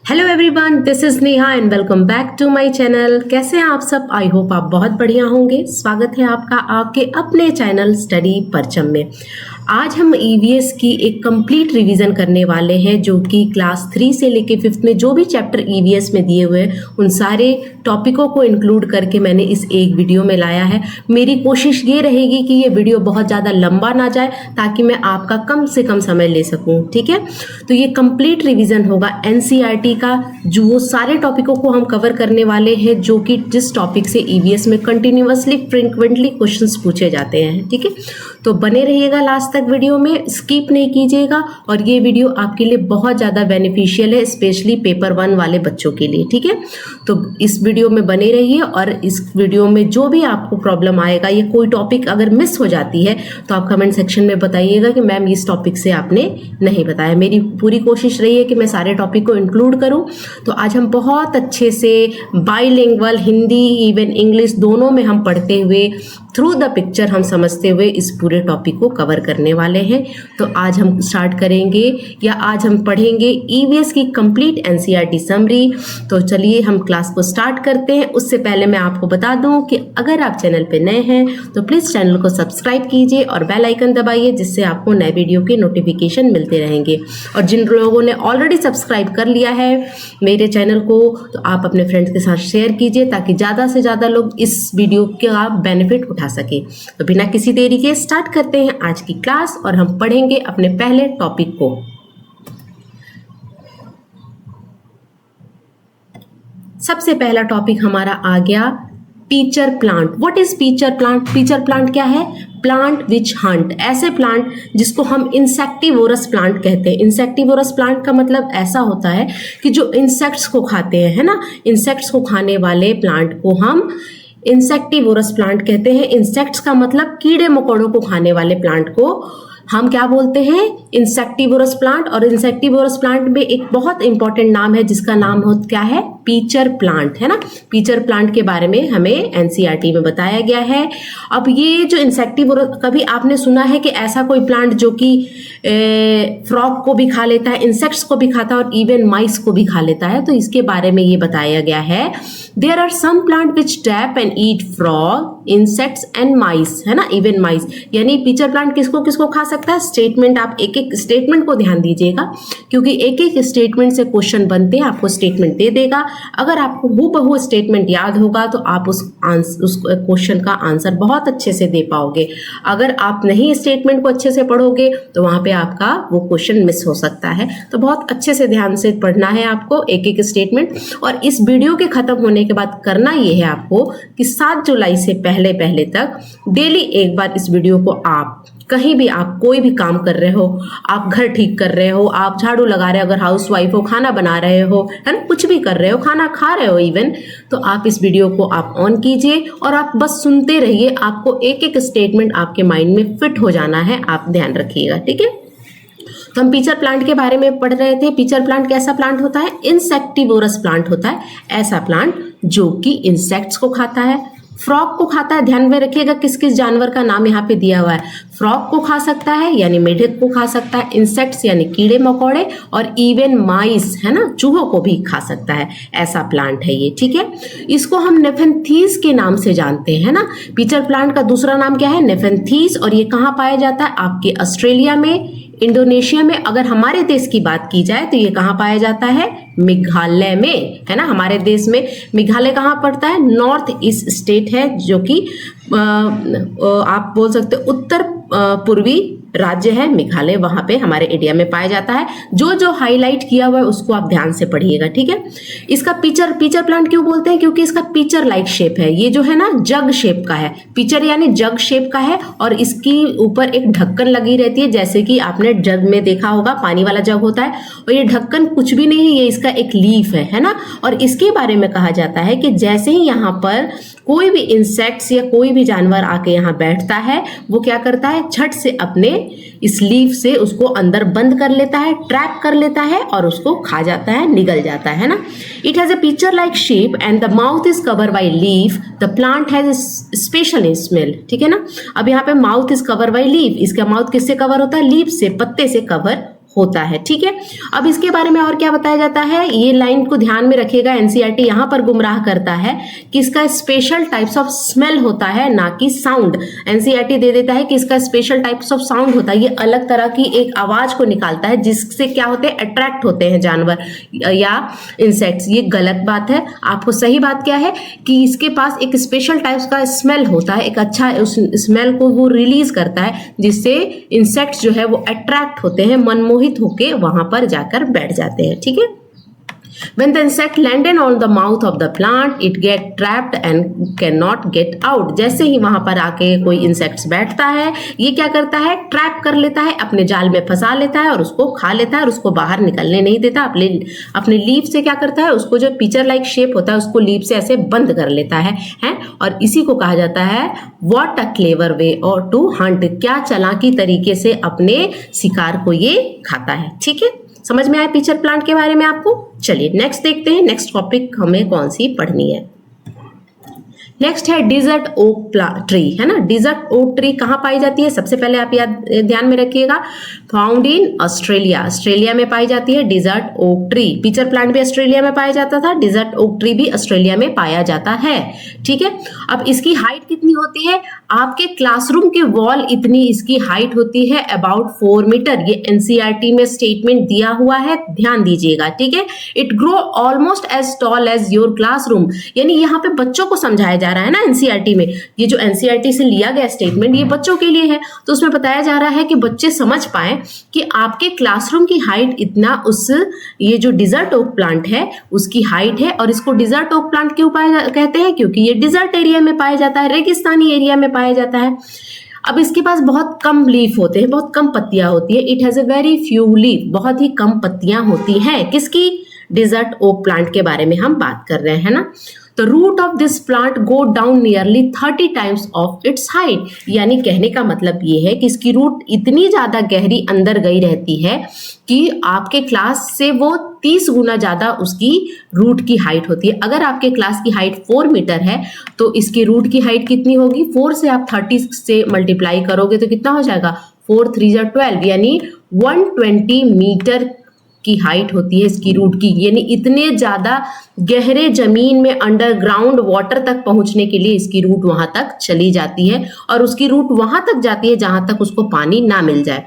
Hello everyone, this is Neha and welcome back to my channel. कैसे हैं आप सब? आई होप आप बहुत बढ़िया होंगे। स्वागत है आपका आपके अपने चैनल स्टडी परचम में। आज हम ईवीएस की एक कंप्लीट रिवीजन करने वाले हैं, जो कि क्लास 3 से लेके 5th में जो भी चैप्टर ईवीएस में दिए हुए हैं उन सारे टॉपिकों को इंक्लूड करके मैंने इस एक वीडियो में लाया है। मेरी कोशिश ये रहेगी कि ये वीडियो बहुत ज़्यादा लंबा ना जाए, ताकि मैं आपका कम से कम समय ले सकूं। ठीक है, तो ये कंप्लीट रिवीजन होगा एनसीईआरटी का, जो वो सारे टॉपिकों को हम कवर करने वाले हैं जो कि जिस टॉपिक से ईवीएस में कंटिन्यूअसली फ्रिक्वेंटली क्वेश्चंस पूछे जाते हैं। ठीक है, तो बने रहिएगा लास्ट तक वीडियो में, स्किप नहीं कीजिएगा। और ये वीडियो आपके लिए बहुत ज़्यादा बेनिफिशियल है, स्पेशली पेपर 1 वाले बच्चों के लिए। ठीक है, तो इस वीडियो में बने रहिए। और इस वीडियो में जो भी आपको प्रॉब्लम आएगा या कोई टॉपिक अगर मिस हो जाती है तो आप कमेंट सेक्शन में बताइएगा कि मैम इस टॉपिक से आपने नहीं बताया। मेरी पूरी कोशिश रही है कि मैं सारे टॉपिक को इंक्लूड करूं। तो आज हम बहुत अच्छे से बाइलिंगुअल, हिंदी इवन इंग्लिश दोनों में हम पढ़ते हुए, थ्रू द पिक्चर हम समझते हुए इस पूरे टॉपिक को कवर करने वाले हैं। तो आज हम स्टार्ट करेंगे या आज हम पढ़ेंगे ईवीएस की कंप्लीट एनसीईआरटी समरी। तो चलिए हम क्लास को स्टार्ट करते हैं। उससे पहले मैं आपको बता दूं कि अगर आप चैनल पे नए हैं तो प्लीज़ चैनल को सब्सक्राइब कीजिए और बेल आइकन दबाइए, जिससे आपको नए वीडियो के नोटिफिकेशन मिलते रहेंगे। और जिन लोगों ने ऑलरेडी सब्सक्राइब कर लिया है मेरे चैनल को, तो आप अपने फ्रेंड्स के साथ शेयर कीजिए, ताकि ज़्यादा से ज़्यादा लोग इस वीडियो का बेनिफिट उठा सके। तो बिना किसी देरी के स्टार्ट करते हैं आज की क्लास और हम पढ़ेंगे अपने पहले टॉपिक को। सबसे पहला टॉपिक हमारा आ गया pitcher plant. What is pitcher plant? Pitcher plant क्या है? प्लांट विच हंट, ऐसे प्लांट जिसको हम इंसेक्टिवोरस प्लांट कहते हैं। इंसेक्टिवोरस प्लांट का मतलब ऐसा होता है कि जो इंसेक्ट्स को खाते हैं, है ना, इंसेक्ट्स को खाने वाले प्लांट को हम इंसेक्टिवोरस प्लांट कहते हैं। इंसेक्ट्स का मतलब कीड़े मकोड़ों को खाने वाले प्लांट को हम क्या बोलते हैं? Insectivorous plant. और इंसेक्टिवोरस प्लांट में एक बहुत इंपॉर्टेंट नाम है जिसका नाम हो क्या है? पीचर प्लांट, है ना। पीचर प्लांट के बारे में हमें एनसीईआरटी में बताया गया है। अब ये जो इंसेक्टिवोरस, कभी आपने सुना है कि ऐसा कोई प्लांट जो कि फ्रॉग को भी खा लेता है, इंसेक्ट्स को भी खाता है और इवन माइस को भी खा लेता है? तो इसके बारे में ये बताया गया है, there are some plant which trap and eat frog, insects and mice, है ना, इवन माइस। यानी पीचर प्लांट किसको किसको खा सकता है? स्टेटमेंट, आप एक एक स्टेटमेंट को ध्यान दीजिएगा, क्योंकि एक एक स्टेटमेंट से क्वेश्चन बनते हैं। आपको स्टेटमेंट दे देगा, अगर आपको हूबहू स्टेटमेंट याद होगा तो आप उस क्वेश्चन का आंसर बहुत अच्छे से दे पाओगे। अगर आप नहीं स्टेटमेंट को अच्छे से पढ़ोगे तो वहां पे आपका वो क्वेश्चन मिस हो सकता है। तो बहुत अच्छे से ध्यान से पढ़ना है आपको एक एक स्टेटमेंट। और इस वीडियो के खत्म होने के बाद करना ये है आपको कि 7 जुलाई से पहले पहले तक डेली एक बार इस वीडियो को, आप कहीं भी, आप कोई भी काम कर रहे हो, आप घर ठीक कर रहे हो, आप झाड़ू लगा रहे हो, अगर हाउस वाइफ हो, खाना बना रहे हो, है ना, कुछ भी कर रहे हो, खाना खा रहे हो इवन, तो आप इस वीडियो को आप ऑन कीजिए और आप बस सुनते रहिए। आपको एक एक स्टेटमेंट आपके माइंड में फिट हो जाना है, आप ध्यान रखिएगा। ठीक है, तो हम पीचर प्लांट के बारे में पढ़ रहे थे। पीचर प्लांट कैसा प्लांट होता है? इंसेक्टिवोरस प्लांट होता है, ऐसा प्लांट जो कि इंसेक्ट्स को खाता है, फ्रॉग को खाता है। ध्यान में रखिएगा किस किस जानवर का नाम यहाँ पे दिया हुआ है। फ्रॉग को खा सकता है यानी मेढक को खा सकता है, इंसेक्ट्स यानी कीड़े मकोड़े, और इवन माइस, है ना, चूहों को भी खा सकता है। ऐसा प्लांट है ये। ठीक है, इसको हम नेफेंथीस के नाम से जानते हैं ना। पीचर प्लांट का दूसरा नाम क्या है? नेफेंथीस। और ये कहाँ पाया जाता है? आपके ऑस्ट्रेलिया में, इंडोनेशिया में। अगर हमारे देश की बात की जाए तो ये कहाँ पाया जाता है? मेघालय में, है ना। हमारे देश में मेघालय कहाँ पड़ता है? नॉर्थ ईस्ट स्टेट है, जो कि आप बोल सकते हो उत्तर पूर्वी राज्य है मेघालय, वहां पे हमारे इंडिया में पाया जाता है। जो जो हाईलाइट किया हुआ है उसको आप ध्यान से पढ़िएगा। ठीक है, इसका पीचर प्लांट क्यों बोलते हैं? क्योंकि इसका पीचर लाइक शेप है। ये जो है ना जग शेप का है, पीचर यानी जग शेप का है, और इसकी ऊपर एक ढक्कन लगी रहती है, जैसे कि आपने जग में देखा होगा, पानी वाला जग होता है। और ये ढक्कन कुछ भी नहीं है, ये इसका एक लीफ है ना। और इसके बारे में कहा जाता है कि जैसे ही यहाँ पर कोई भी इंसेक्ट्स या कोई भी जानवर आके यहाँ बैठता है, वो क्या करता है? झट से अपने इस लीफ से उसको अंदर बंद कर लेता है, ट्रैप कर लेता है और उसको खा जाता है, निगल जाता है ना। It has a picture like shape and the mouth is cover by leaf. The plant has special smell. ठीक है ना। अब यहाँ पे mouth is cover by leaf, इसका माउथ किससे कवर होता है? लीफ से, पत्ते से कवर होता है, ठीक है। अब इसके बारे में और क्या बताया जाता है, ये लाइन को ध्यान में रखिएगा, एनसीईआरटी यहां पर गुमराह करता है कि इसका स्पेशल टाइप्स ऑफ स्मेल होता है, ना कि साउंड। एनसीईआरटी दे देता है कि इसका स्पेशल टाइप्स ऑफ साउंड होता है, ये अलग तरह की एक आवाज को निकालता है जिससे क्या होते हैं, अट्रैक्ट होते हैं जानवर या इंसेक्ट्स। ये गलत बात है। आपको सही बात क्या है कि इसके पास एक स्पेशल टाइप्स का स्मेल होता है, एक अच्छा उस स्मेल को वो रिलीज करता है जिससे इंसेक्ट्स जो है वो अट्रैक्ट होते हैं, मनमोहित होके वहां पर जाकर बैठ जाते हैं, ठीक है। When the insect landed on the mouth of the plant, it get trapped and cannot get out. जैसे ही वहां पर आके कोई इंसेक्ट्स बैठता है, ये क्या करता है, ट्रैप कर लेता है, अपने जाल में फंसा लेता है और उसको खा लेता है और उसको बाहर निकलने नहीं देता। अपने लीफ से क्या करता है, उसको जो पिक्चर लाइक शेप होता है उसको लीफ से ऐसे बंद कर लेता है, और इसी को कहा जाता है व्हाट अ क्लेवर वे और टू हंट। क्या चालाकी तरीके से अपने शिकार को ये खाता है, ठीक है। समझ में आया पिक्चर प्लांट के बारे में आपको। चलिए नेक्स्ट देखते हैं, नेक्स्ट टॉपिक हमें कौन सी पढ़नी है। नेक्स्ट है डिजर्ट ओक ट्री, है ना। डिजर्ट ओक ट्री कहाँ पाई जाती है, सबसे पहले आप याद ध्यान में रखिएगा, फाउंड इन ऑस्ट्रेलिया, ऑस्ट्रेलिया में पाई जाती है desert oak tree. Picture plant भी ऑस्ट्रेलिया में पाया जाता था, डिजर्ट ओक ट्री भी ऑस्ट्रेलिया में पाया जाता है, ठीक है। अब इसकी हाइट कितनी होती है, आपके क्लासरूम के वॉल इतनी इसकी हाइट होती है, अबाउट 4 मीटर। ये एनसीईआरटी में स्टेटमेंट दिया हुआ है, ध्यान दीजिएगा, ठीक है। It grow almost as tall as your classroom, यानी यहाँ पे बच्चों को समझाया जा रहा है ना एनसीईआरटी में। ये जो एनसीईआरटी से लिया गया स्टेटमेंट ये बच्चों के लिए है, तो उसमें बताया जा रहा है कि बच्चे समझ पाए कि आपके क्लासरूम की हाइट इतना उस ये जो डिजर्ट ओक प्लांट है उसकी हाइट है। और इसको डिजर्ट ओक प्लांट क्यों कहते हैं, क्योंकि ये डिजर्ट एरिया में पाया जाता है, रेगिस्तानी एरिया में पाया जाता है। अब इसके पास बहुत कम लीफ होते हैं, बहुत कम पत्तियां होती है। It has a very few leaf, बहुत ही कम पत्तियां होती हैं। किसकी, डिजर्ट ओक प्लांट के बारे में हम बात कर रहे हैं ना। The root of this plant go down nearly 30 times of its height, यानी कहने का मतलब ये है कि इसकी रूट इतनी ज्यादा गहरी अंदर गई रहती है कि आपके क्लास से वो 30 गुना ज्यादा उसकी रूट की हाइट होती है। अगर आपके क्लास की हाइट 4 मीटर है तो इसकी रूट की हाइट कितनी होगी, 4 से आप 30 से मल्टीप्लाई करोगे तो कितना हो जाएगा, 4 3 जा 12, यानी 120 मीटर की हाइट होती है इसकी रूट की। यानी इतने ज्यादा गहरे जमीन में अंडरग्राउंड वाटर तक पहुंचने के लिए इसकी रूट वहां तक चली जाती है, और उसकी रूट वहां तक जाती है जहां तक उसको पानी ना मिल जाए।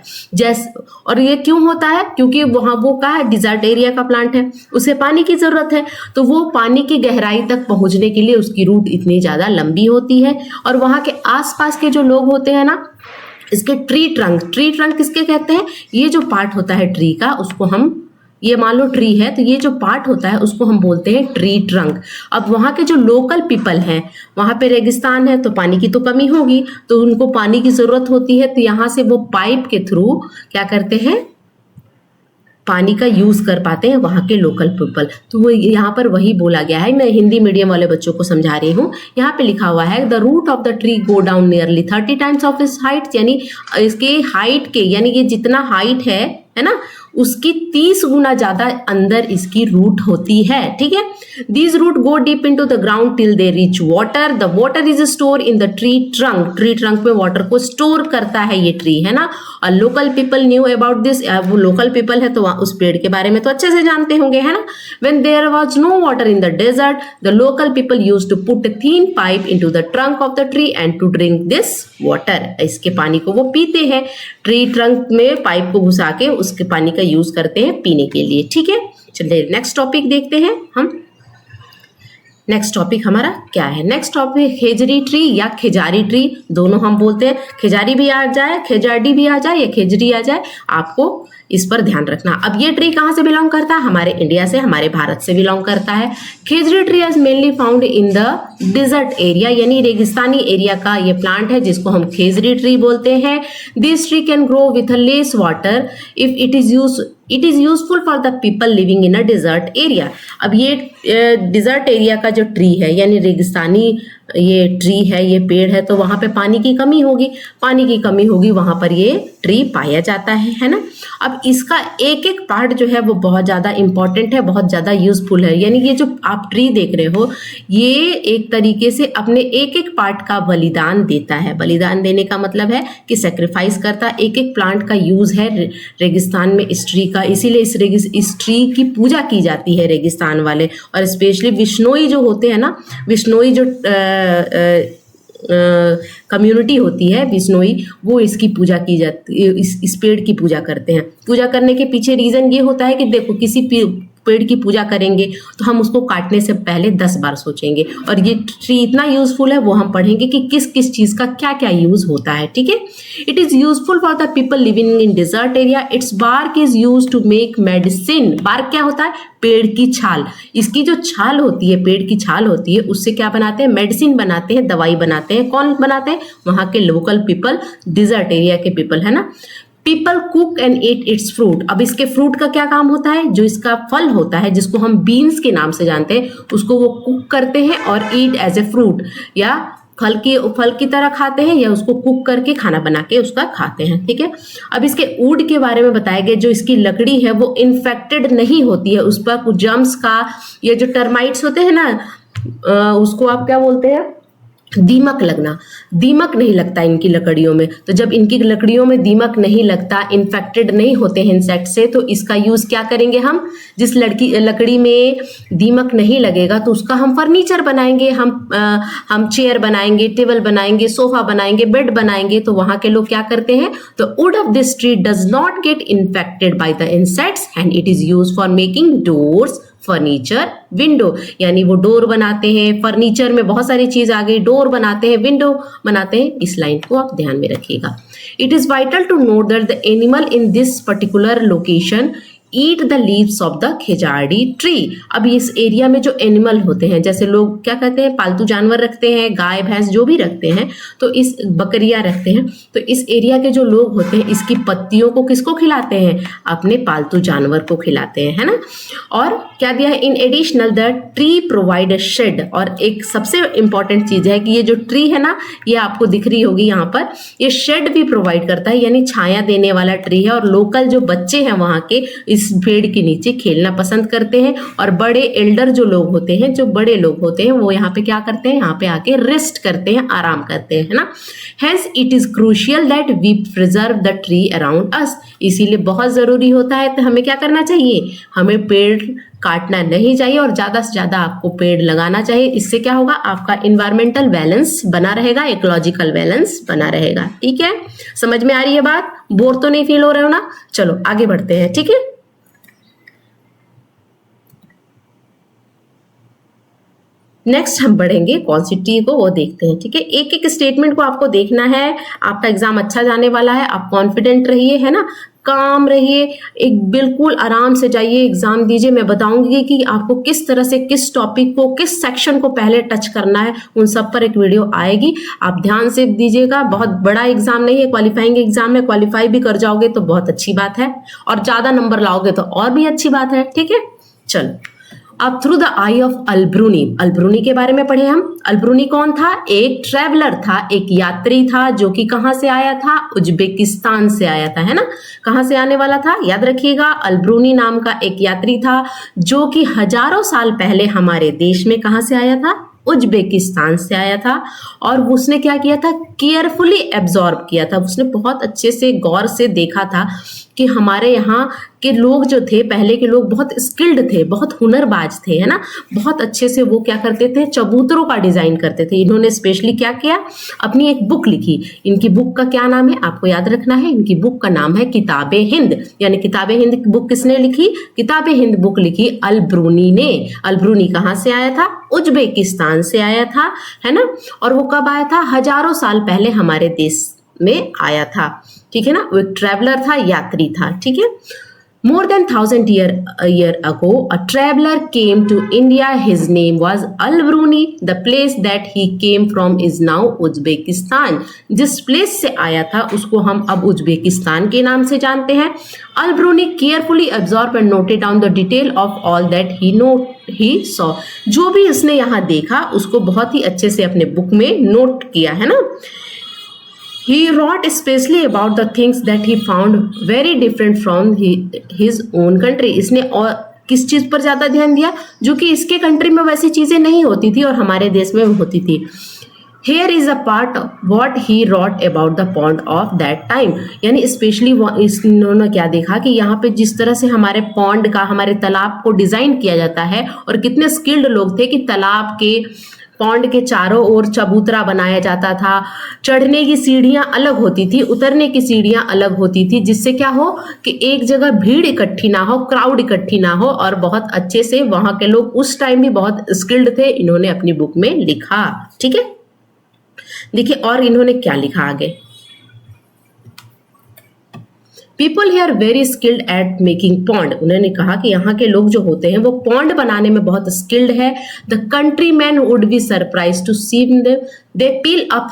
और ये क्यों होता है, क्योंकि वहां वो क्या है, डिजर्ट एरिया का प्लांट है, उसे पानी की जरूरत है, तो वो पानी की गहराई तक पहुंचने के लिए उसकी रूट इतनी ज्यादा लंबी होती है। और वहां के आसपास के जो लोग होते हैं ना, इसके ट्री ट्रंक किसके कहते हैं, ये जो पार्ट होता है ट्री का उसको हम, ये मान लो ट्री है तो ये जो पार्ट होता है उसको हम बोलते हैं ट्री ट्रंक। अब वहाँ के जो लोकल पीपल हैं, वहाँ पे रेगिस्तान है तो पानी की तो कमी होगी, तो उनको पानी की जरूरत होती है, तो यहाँ से वो पाइप के थ्रू क्या करते हैं, पानी का यूज कर पाते हैं वहाँ के लोकल पीपल। तो वो यहाँ पर वही बोला गया है, मैं हिंदी मीडियम वाले बच्चों को समझा रही हूँ। यहाँ पे लिखा हुआ है the root of the tree go down nearly 30 times of its height, यानी इसके हाइट के, यानी ये जितना हाइट है ना, उसकी 30 गुना ज्यादा अंदर इसकी रूट होती है, ठीक है। These root go deep into the ground till they reach water. The water is stored in the tree trunk. Tree trunk में water को store करता है ये tree, है ना। और local people knew about this. वो local people है तो उस पेड़ के बारे में तो अच्छे से जानते होंगे, है ना। When there was no water in the desert, the local people used to put a thin pipe into the trunk of the tree and to drink this water. इसके पानी को वो पीते हैं, ट्री ट्रंक में पाइप को घुसा के उसके पानी का यूज करते हैं पीने के लिए, ठीक है। चलिए नेक्स्ट टॉपिक देखते हैं हम। नेक्स्ट टॉपिक हमारा क्या है, नेक्स्ट टॉपिक खेजरी ट्री या खेजारी ट्री, दोनों हम बोलते हैं। खेजारी भी आ जाए, खेजारी भी आ जाए या खेजरी आ जाए, आपको इस पर ध्यान रखना। अब ये ट्री कहाँ से बिलोंग करता है, हमारे इंडिया से, हमारे भारत से बिलोंग करता है। Khejri tree is mainly found in the desert area, यानी रेगिस्तानी एरिया का ये प्लांट है जिसको हम खेजरी ट्री बोलते हैं। This tree can grow with less water if it is useful for the people living in a desert area. अब ये डिजर्ट एरिया का जो ट्री है, यानी रेगिस्तानी ये ट्री है, ये पेड़ है, तो वहां पे पानी की कमी होगी, वहां पर ये ट्री पाया जाता है ना। अब और इसका एक एक पार्ट जो है वो बहुत ज़्यादा इंपॉर्टेंट है, बहुत ज़्यादा यूजफुल है। यानी ये जो आप ट्री देख रहे हो ये एक तरीके से अपने एक एक पार्ट का बलिदान देता है। बलिदान देने का मतलब है कि सेक्रीफाइस करता। एक एक प्लांट का यूज है रेगिस्तान में इस ट्री का, इसीलिए इस ट्री की पूजा की जाती है रेगिस्तान वाले। और स्पेशली विश्नोई जो होते हैं ना, विश्नोई जो कम्युनिटी होती है बिश्नोई, वो इसकी पूजा की जाती है, इस पेड़ की पूजा करते हैं। पूजा करने के पीछे रीजन ये होता है कि देखो किसी पेड़ की पूजा करेंगे तो हम उसको काटने से पहले 10 बार सोचेंगे। और ये ट्री इतना यूजफुल है वो हम पढ़ेंगे कि किस किस चीज का क्या क्या यूज होता है। ठीक है, it is useful for the people living in desert area. Its bark is use to make medicine. Bark क्या होता है? पेड़ की छाल। इसकी जो छाल होती है, पेड़ की छाल होती है, उससे क्या बनाते हैं? मेडिसिन बनाते हैं, दवाई बनाते हैं। कौन बनाते हैं? वहां के लोकल पीपल, डिजर्ट एरिया के पीपल, है ना। People cook and at its fruit. अब इसके फ्रूट का क्या काम होता है? जो इसका फल होता है जिसको हम बीन्स के नाम से जानते हैं, उसको वो कुक करते हैं और ईट एज ए फ्रूट, या फल की तरह खाते हैं, या उसको कुक करके खाना बना के उसका खाते हैं। ठीक है, अब इसके वुड के बारे में बताया गया। जो इसकी लकड़ी है वो इन्फेक्टेड नहीं होती है, उस पर कुछ जर्म्स का, ये जो टर्माइट्स होते हैं ना, उसको आप क्या बोलते हैं? दीमक लगना। दीमक नहीं लगता इनकी लकड़ियों में। तो जब इनकी लकड़ियों में दीमक नहीं लगता, इन्फेक्टेड नहीं होते हैं इंसेक्ट से, तो इसका यूज क्या करेंगे हम? जिस लकड़ी में दीमक नहीं लगेगा तो उसका हम फर्नीचर बनाएंगे, हम चेयर बनाएंगे, टेबल बनाएंगे, सोफा बनाएंगे, बेड बनाएंगे। तो वहां के लोग क्या करते हैं? तो would of this tree does not get infected by the insects and it is use for making doors, furniture, window. यानी वो डोर बनाते हैं, फर्नीचर में बहुत सारी चीज आ गई, डोर बनाते हैं, विंडो बनाते हैं। इस लाइन को आप ध्यान में रखिएगा। It is vital to note that the animal in this particular location eat the leaves of the Khejadi tree. अब इस एरिया में जो एनिमल होते हैं, जैसे लोग क्या कहते हैं, पालतू जानवर रखते हैं, गाय भैंस जो भी रखते हैं, तो इस बकरियां रखते हैं, तो इस एरिया के जो लोग होते हैं इसकी पत्तियों को किसको खिलाते हैं? अपने पालतू जानवर को खिलाते हैं, है ना। और क्या दिया है? In additional the tree provide a shade. और एक सबसे इंपॉर्टेंट चीज है कि ये जो ट्री है ना, ये आपको दिख रही होगी यहाँ पर, ये शेड भी प्रोवाइड करता है, यानी छाया देने वाला ट्री है। और लोकल जो बच्चे हैं वहाँ के इस पेड़ के नीचे खेलना पसंद करते हैं। और बड़े एल्डर जो लोग होते हैं, जो बड़े लोग होते हैं, वो यहाँ पे क्या करते हैं? यहाँ पे आके रेस्ट करते हैं, आराम करते हैं, है ना। Hence it is crucial that we preserve the tree around us। इसीलिए बहुत जरूरी होता है, तो हमें क्या करना चाहिए? हमें पेड़ काटना नहीं चाहिए और ज्यादा से ज्यादा आपको पेड़ लगाना चाहिए। इससे क्या होगा? आपका इन्वायरमेंटल बैलेंस बना रहेगा, इकोलॉजिकल बैलेंस बना रहेगा। ठीक है, समझ में आ रही है बात? बोर तो नहीं फील हो रहे हो ना? चलो आगे बढ़ते हैं। ठीक है, नेक्स्ट हम बढ़ेंगे कौन सी ट्री को, वो देखते हैं। ठीक है, एक एक स्टेटमेंट को आपको देखना है। आपका एग्जाम अच्छा जाने वाला है, आप कॉन्फिडेंट रहिए, है ना, काम रहिए, एक बिल्कुल आराम से जाइए, एग्जाम दीजिए। मैं बताऊंगी कि आपको किस तरह से किस टॉपिक को, किस सेक्शन को पहले टच करना है, उन सब पर एक वीडियो आएगी। आप ध्यान से दीजिएगा। बहुत बड़ा एग्जाम नहीं है, क्वालिफाइंग एग्जाम है। क्वालिफाई भी कर जाओगे तो बहुत अच्छी बात है, और ज्यादा नंबर लाओगे तो और भी अच्छी बात है। ठीक है, चलो अब थ्रू द आई ऑफ अल्ब्रूनी। अल्ब्रूनी के बारे में पढ़े हम। अल्ब्रूनी कौन था? एक ट्रैवलर था, एक यात्री था, जो कि कहां से आया था? उज्बेकिस्तान से आया था, है ना। कहां से आने वाला था? याद रखिएगा, अल्ब्रूनी नाम का एक यात्री था जो कि हजारों साल पहले हमारे देश में कहां से आया था? उज्बेकिस्तान से आया था। और उसने क्या किया था? केयरफुली एब्जॉर्ब किया था। उसने बहुत अच्छे से गौर से देखा था कि हमारे यहाँ के लोग जो थे, पहले के लोग बहुत स्किल्ड थे, बहुत हुनरबाज थे, है ना। बहुत अच्छे से वो क्या करते थे? चबूतरों का डिजाइन करते थे। इन्होंने स्पेशली क्या किया? अपनी एक बुक लिखी। इनकी बुक का क्या नाम है? आपको याद रखना है। इनकी बुक का नाम है किताबे हिंद। यानी किताबे हिंद बुक किसने लिखी? किताबे हिंद बुक लिखी अल्ब्रूनी ने। अल्ब्रूनी कहाँ से आया था? उज्बेकिस्तान से आया था, है ना। और वो कब आया था? हजारों साल पहले हमारे देश में आया था। ठीक है ना, वो एक ट्रैवलर था, यात्री था। ठीक है, more than 1000 year ago a traveler came to India. His name was Al-Bruni. The place that he came from is now Uzbekistan. जिस प्लेस से आया था उसको हम अब उज्बेकिस्तान के नाम से जानते हैं। Al-Bruni carefully absorbed and noted down the detail of all that he saw. जो भी उसने यहाँ देखा उसको बहुत ही अच्छे से अपने बुक में नोट किया, है ना। He wrote especially about the things that he found very different from his own country. इसने और किस चीज पर ज्यादा ध्यान दिया, जो कि इसके कंट्री में वैसी चीजें नहीं होती थी और हमारे देश में होती थी. Here is a part of what he wrote about the pond of that time. यानी स्पेशली इन्होंने क्या देखा कि यहाँ पे जिस तरह से हमारे पॉन्ड का, हमारे तालाब को डिजाइन किया जाता है, और कितने स्किल्ड लोग थे कि तालाब के, पॉन्ड के चारों ओर चबूतरा बनाया जाता था. चढ़ने की सीढ़ियां अलग होती थी, उतरने की सीढ़ियां अलग होती थी, जिससे क्या हो कि एक जगह भीड़ इकट्ठी ना हो, क्राउड इकट्ठी ना हो, और बहुत अच्छे से वहां के लोग उस टाइम भी बहुत स्किल्ड थे. इन्होंने अपनी बुक में लिखा. ठीक है, देखिए और इन्होंने क्या लिखा आगे. People here very skilled eight making pond. उन्होंने कहा कि यहाँ के लोग जो होते हैं वो पॉन्ड बनाने में बहुत स्किल्ड है. The country man would be surprise to see them. They peel up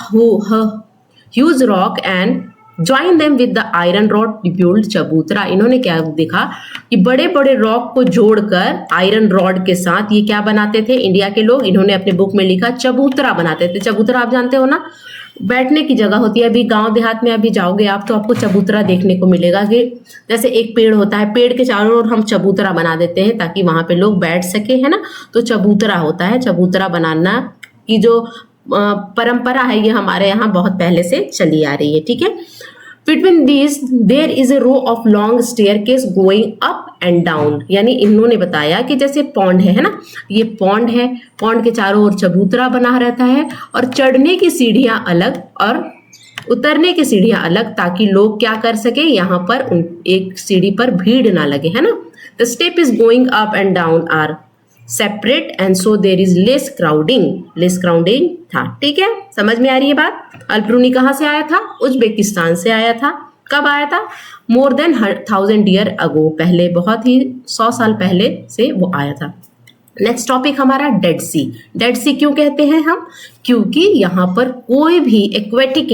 huge rock and join them with the iron rod build चबूतरा. इन्होंने क्या देखा कि बड़े बड़े रॉक को जोड़कर आयरन रॉड के साथ ये क्या बनाते थे इंडिया के लोग. इन्होंने अपने बुक में लिखा चबूतरा बनाते थे. चबूतरा आप जानते हो ना, बैठने की जगह होती है. अभी गांव देहात में अभी जाओगे आप तो आपको चबूतरा देखने को मिलेगा कि जैसे एक पेड़ होता है, पेड़ के चारों ओर हम चबूतरा बना देते हैं ताकि वहां पे लोग बैठ सके, है ना. तो चबूतरा होता है. चबूतरा बनाना की जो परंपरा है ये हमारे यहाँ बहुत पहले से चली आ रही है. ठीक है. Between these there is a row of long staircase going up and down. यानी इन्होंने बताया कि जैसे पॉन्ड है ना, ये पॉन्ड है, पॉन्ड के चारों ओर चबूतरा बना रहता है और चढ़ने की सीढ़ियां अलग और उतरने की सीढ़ियां अलग, ताकि लोग क्या कर सके, यहाँ पर एक सीढ़ी पर भीड़ ना लगे, है ना. The step is going up and down are separate and so there is less crowding था. ठीक है, समझ में आ रही है बात. अल्ब्रूनी कहाँ से आया था? उज्बेकिस्तान से आया था. कब आया था? More than 1000 year ago. पहले, बहुत ही 100 साल पहले से वो आया था. नेक्स्ट टॉपिक हमारा डेड सी. डेड सी क्यों कहते हैं हम? क्योंकि यहाँ पर कोई भी एक्वेटिक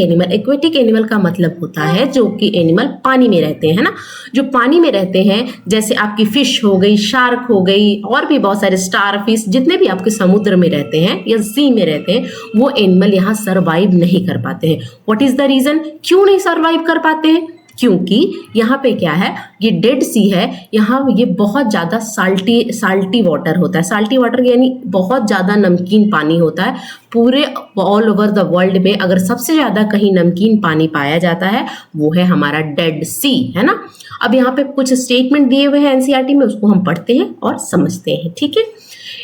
एनिमल का मतलब होता है जो कि एनिमल पानी में रहते हैं, है ना. जो पानी में रहते हैं, जैसे आपकी फिश हो गई, शार्क हो गई, और भी बहुत सारे स्टार फिश, जितने भी आपके समुद्र में रहते हैं या सी में रहते हैं, वो एनिमल यहाँ सर्वाइव नहीं कर पाते हैं. What is the reason? क्यों नहीं सर्वाइव कर पाते हैं? क्योंकि यहाँ पे क्या है, ये डेड सी है, यहाँ ये बहुत ज़्यादा साल्टी वाटर होता है. साल्टी वाटर यानी बहुत ज़्यादा नमकीन पानी होता है. पूरे ऑल ओवर द वर्ल्ड में अगर सबसे ज़्यादा कहीं नमकीन पानी पाया जाता है वो है हमारा डेड सी, है ना. अब यहाँ पे कुछ स्टेटमेंट दिए हुए हैं एनसीईआरटी में, उसको हम पढ़ते हैं और समझते हैं. ठीक है.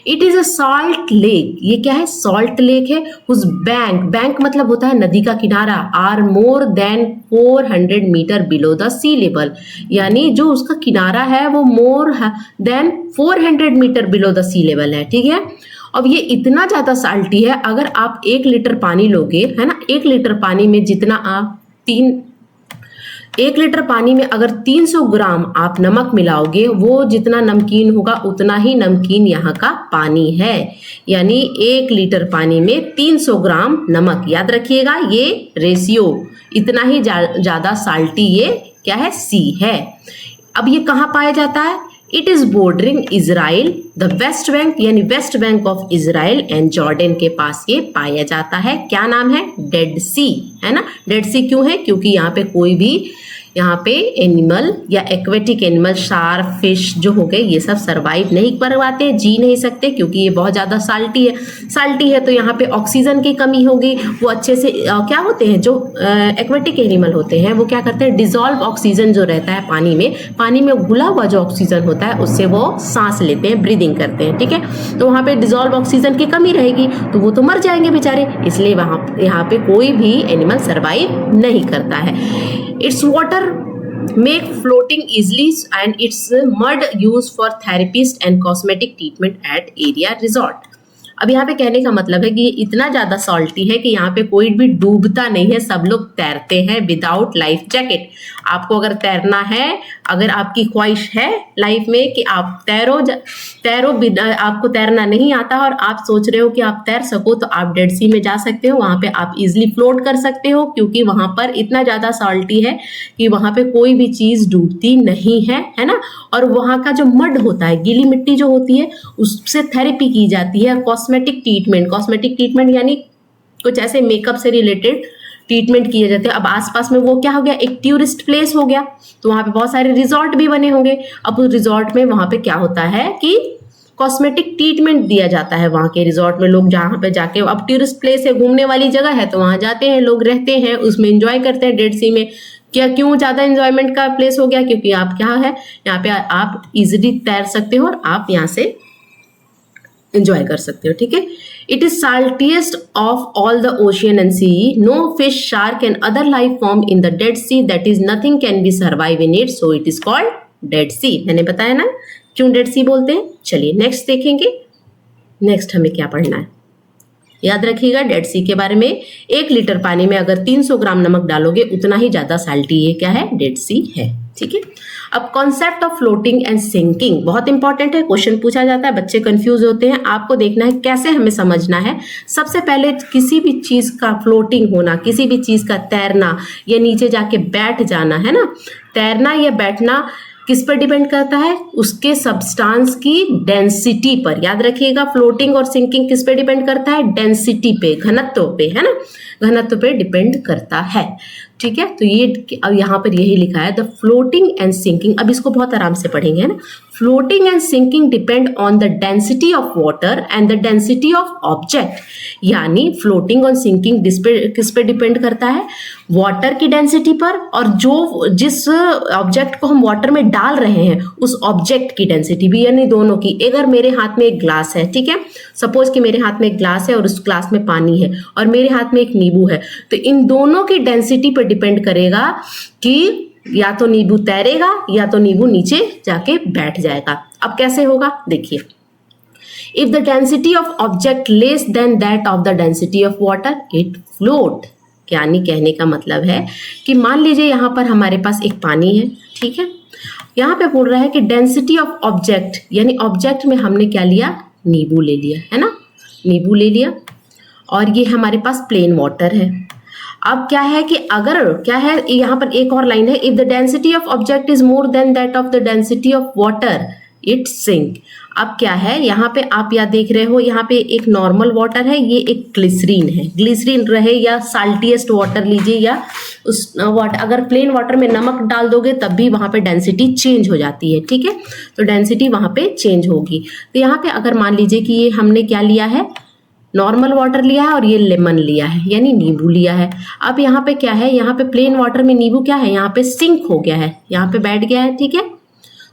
It is a salt lake. ये क्या है? सॉल्ट लेक है. उस बैंक मतलब होता है नदी का किनारा. Are more than 400 metre below the sea level. यानी जो उसका किनारा है वो more than 400 metre below the sea level है. ठीक है. अब ये इतना ज्यादा साल्टी है, अगर आप 1 लीटर पानी लोगे, है ना, 1 लीटर पानी में जितना आप 1 लीटर पानी में अगर 300 ग्राम आप नमक मिलाओगे, वो जितना नमकीन होगा उतना ही नमकीन यहाँ का पानी है. यानी 1 लीटर पानी में 300 ग्राम नमक. याद रखिएगा ये रेशियो, इतना ही ज्यादा साल्टी ये क्या है? सी है. अब ये कहाँ पाया जाता है? It is bordering Israel the West Bank, यानी West Bank of Israel and Jordan के पास ये पाया जाता है. क्या नाम है? डेड सी, है ना. डेड सी क्यों है? क्योंकि यहाँ पे कोई भी यहाँ पे एनिमल या एक्वेटिक एनिमल, शार्क, फिश जो हो गए, ये सब सर्वाइव नहीं कर पाते, जी नहीं सकते, क्योंकि ये बहुत ज़्यादा साल्टी है. तो यहाँ पे ऑक्सीजन की कमी होगी. वो अच्छे से क्या होते हैं, जो एक्वेटिक एनिमल होते हैं वो क्या करते हैं, डिजॉल्व ऑक्सीजन जो रहता है पानी में घुला हुआ जो ऑक्सीजन होता है उससे वो सांस लेते हैं, ब्रीदिंग करते हैं. ठीक है. तो वहाँ पे डिजॉल्व ऑक्सीजन की कमी रहेगी तो वो तो मर जाएंगे बेचारे. इसलिए यहाँ पे कोई भी एनिमल सर्वाइव नहीं करता है. Its water make floating easily and its mud used for therapist and cosmetic treatment at area resort. अब यहाँ पे कहने का मतलब है कि ये इतना ज़्यादा सॉल्टी है कि यहाँ पे कोई भी डूबता नहीं है, सब लोग तैरते हैं विदाउट लाइफ जैकेट. आपको अगर तैरना है, अगर आपकी ख्वाहिश है लाइफ में कि आप तैरो, आपको तैरना नहीं आता और आप सोच रहे हो कि आप तैर सको, तो आप डेड सी में जा सकते हो. वहाँ पे आप इजिली फ्लोट कर सकते हो, क्योंकि वहाँ पर इतना ज़्यादा सॉल्टी है कि वहाँ पे कोई भी चीज़ डूबती नहीं है, है ना. और वहाँ का जो मड होता है, गीली मिट्टी जो होती है, उससे थेरेपी की जाती है. कॉस्मेटिक ट्रीटमेंट यानी कुछ ऐसे मेकअप से रिलेटेड ट्रीटमेंट किए जाते हैं। अब आसपास में वो क्या हो गया, एक टूरिस्ट प्लेस हो गया, तो वहां पे बहुत सारे रिजॉर्ट भी बने होंगे। अब उस रिजॉर्ट में वहां पे क्या होता है कि कॉस्मेटिक ट्रीटमेंट दिया जाता है। वहां के रिजॉर्ट में लोग जहाँ पे जाके, अब टूरिस्ट प्लेस है, घूमने वाली जगह है, तो वहां जाते हैं, लोग रहते हैं, उसमें एंजॉय करते हैं। डेड सी में क्या, क्यों ज्यादा एंजॉयमेंट का प्लेस हो गया, क्योंकि आप क्या है, यहाँ पे आप इजिली तैर सकते हो और आप यहाँ से एंजॉय कर सकते हो। ठीक है, it is saltiest of all the ocean and sea, no fish, shark and other life form in the Dead Sea, that is nothing can be survive in it, so it is called Dead Sea. मैंने बताया ना क्यों dead सी बोलते हैं। चलिए next देखेंगे, next हमें क्या पढ़ना है। याद रखिएगा डेड सी के बारे में, 1 लीटर पानी में अगर 300 ग्राम नमक डालोगे उतना ही ज्यादा साल्टी ये क्या है, डेड सी है। ठीक है, अब concept of floating and sinking बहुत इंपॉर्टेंट है, क्वेश्चन पूछा जाता है, बच्चे कंफ्यूज होते हैं, आपको देखना है कैसे हमें समझना है। सबसे पहले किसी भी चीज का फ्लोटिंग होना, किसी भी चीज का तैरना या नीचे जाके बैठ जाना, है ना, तैरना या बैठना किस पर डिपेंड करता है, उसके सब्सटेंस की डेंसिटी पर। याद रखिएगा, फ्लोटिंग और सिंकिंग किस पे डिपेंड करता है, डेंसिटी पे, घनत्व पे, है ना, घनत्व पे डिपेंड करता है। ठीक है, तो ये अब यहाँ पर यही लिखा है, द फ्लोटिंग एंड सिंकिंग। अब इसको बहुत आराम से पढ़ेंगे, है ना। Floating and sinking depend on the density of water and the density of object. यानी फ्लोटिंग और सिंकिंग किस पे डिपेंड करता है, वाटर की डेंसिटी पर, और जो जिस ऑब्जेक्ट को हम वाटर में डाल रहे हैं उस ऑब्जेक्ट की डेंसिटी भी, यानी दोनों की। अगर मेरे हाथ में एक ग्लास है, ठीक है, सपोज कि मेरे हाथ में एक ग्लास है और उस ग्लास में पानी है, और मेरे हाथ में एक नींबू है, तो इन दोनों की डेंसिटी पर डिपेंड करेगा कि या तो नींबू तैरेगा या तो नींबू नीचे जाके बैठ जाएगा। अब कैसे होगा देखिए, if the density of object less than that of the density of water it float. यानी कहने का मतलब है कि मान लीजिए यहाँ पर हमारे पास एक पानी है, ठीक है, यहाँ पे बोल रहा है कि डेंसिटी ऑफ ऑब्जेक्ट, यानी ऑब्जेक्ट में हमने क्या लिया, नींबू ले लिया, है ना, नींबू ले लिया, और ये हमारे पास प्लेन वाटर है। अब क्या है कि अगर क्या है, यहाँ पर एक और लाइन है, if the density of object is more than that of the density of water it sink. अब क्या है, यहाँ पे आप या देख रहे हो, यहाँ पे एक नॉर्मल वाटर है, ये एक ग्लिसरीन है, ग्लिसरीन रहे या साल्टीएस्ट वाटर लीजिए, या उस वाटर, अगर प्लेन वाटर में नमक डाल दोगे तब भी वहाँ पे डेंसिटी चेंज हो जाती है। ठीक है, तो डेंसिटी वहाँ पे चेंज होगी। तो यहाँ पे अगर मान लीजिए कि ये हमने क्या लिया है, नॉर्मल वाटर लिया है और ये लेमन लिया है, यानी नींबू लिया है। अब यहाँ पे क्या है, यहाँ पे प्लेन वाटर में नींबू क्या है, यहाँ पे सिंक हो गया है, यहाँ पे बैठ गया है। ठीक है,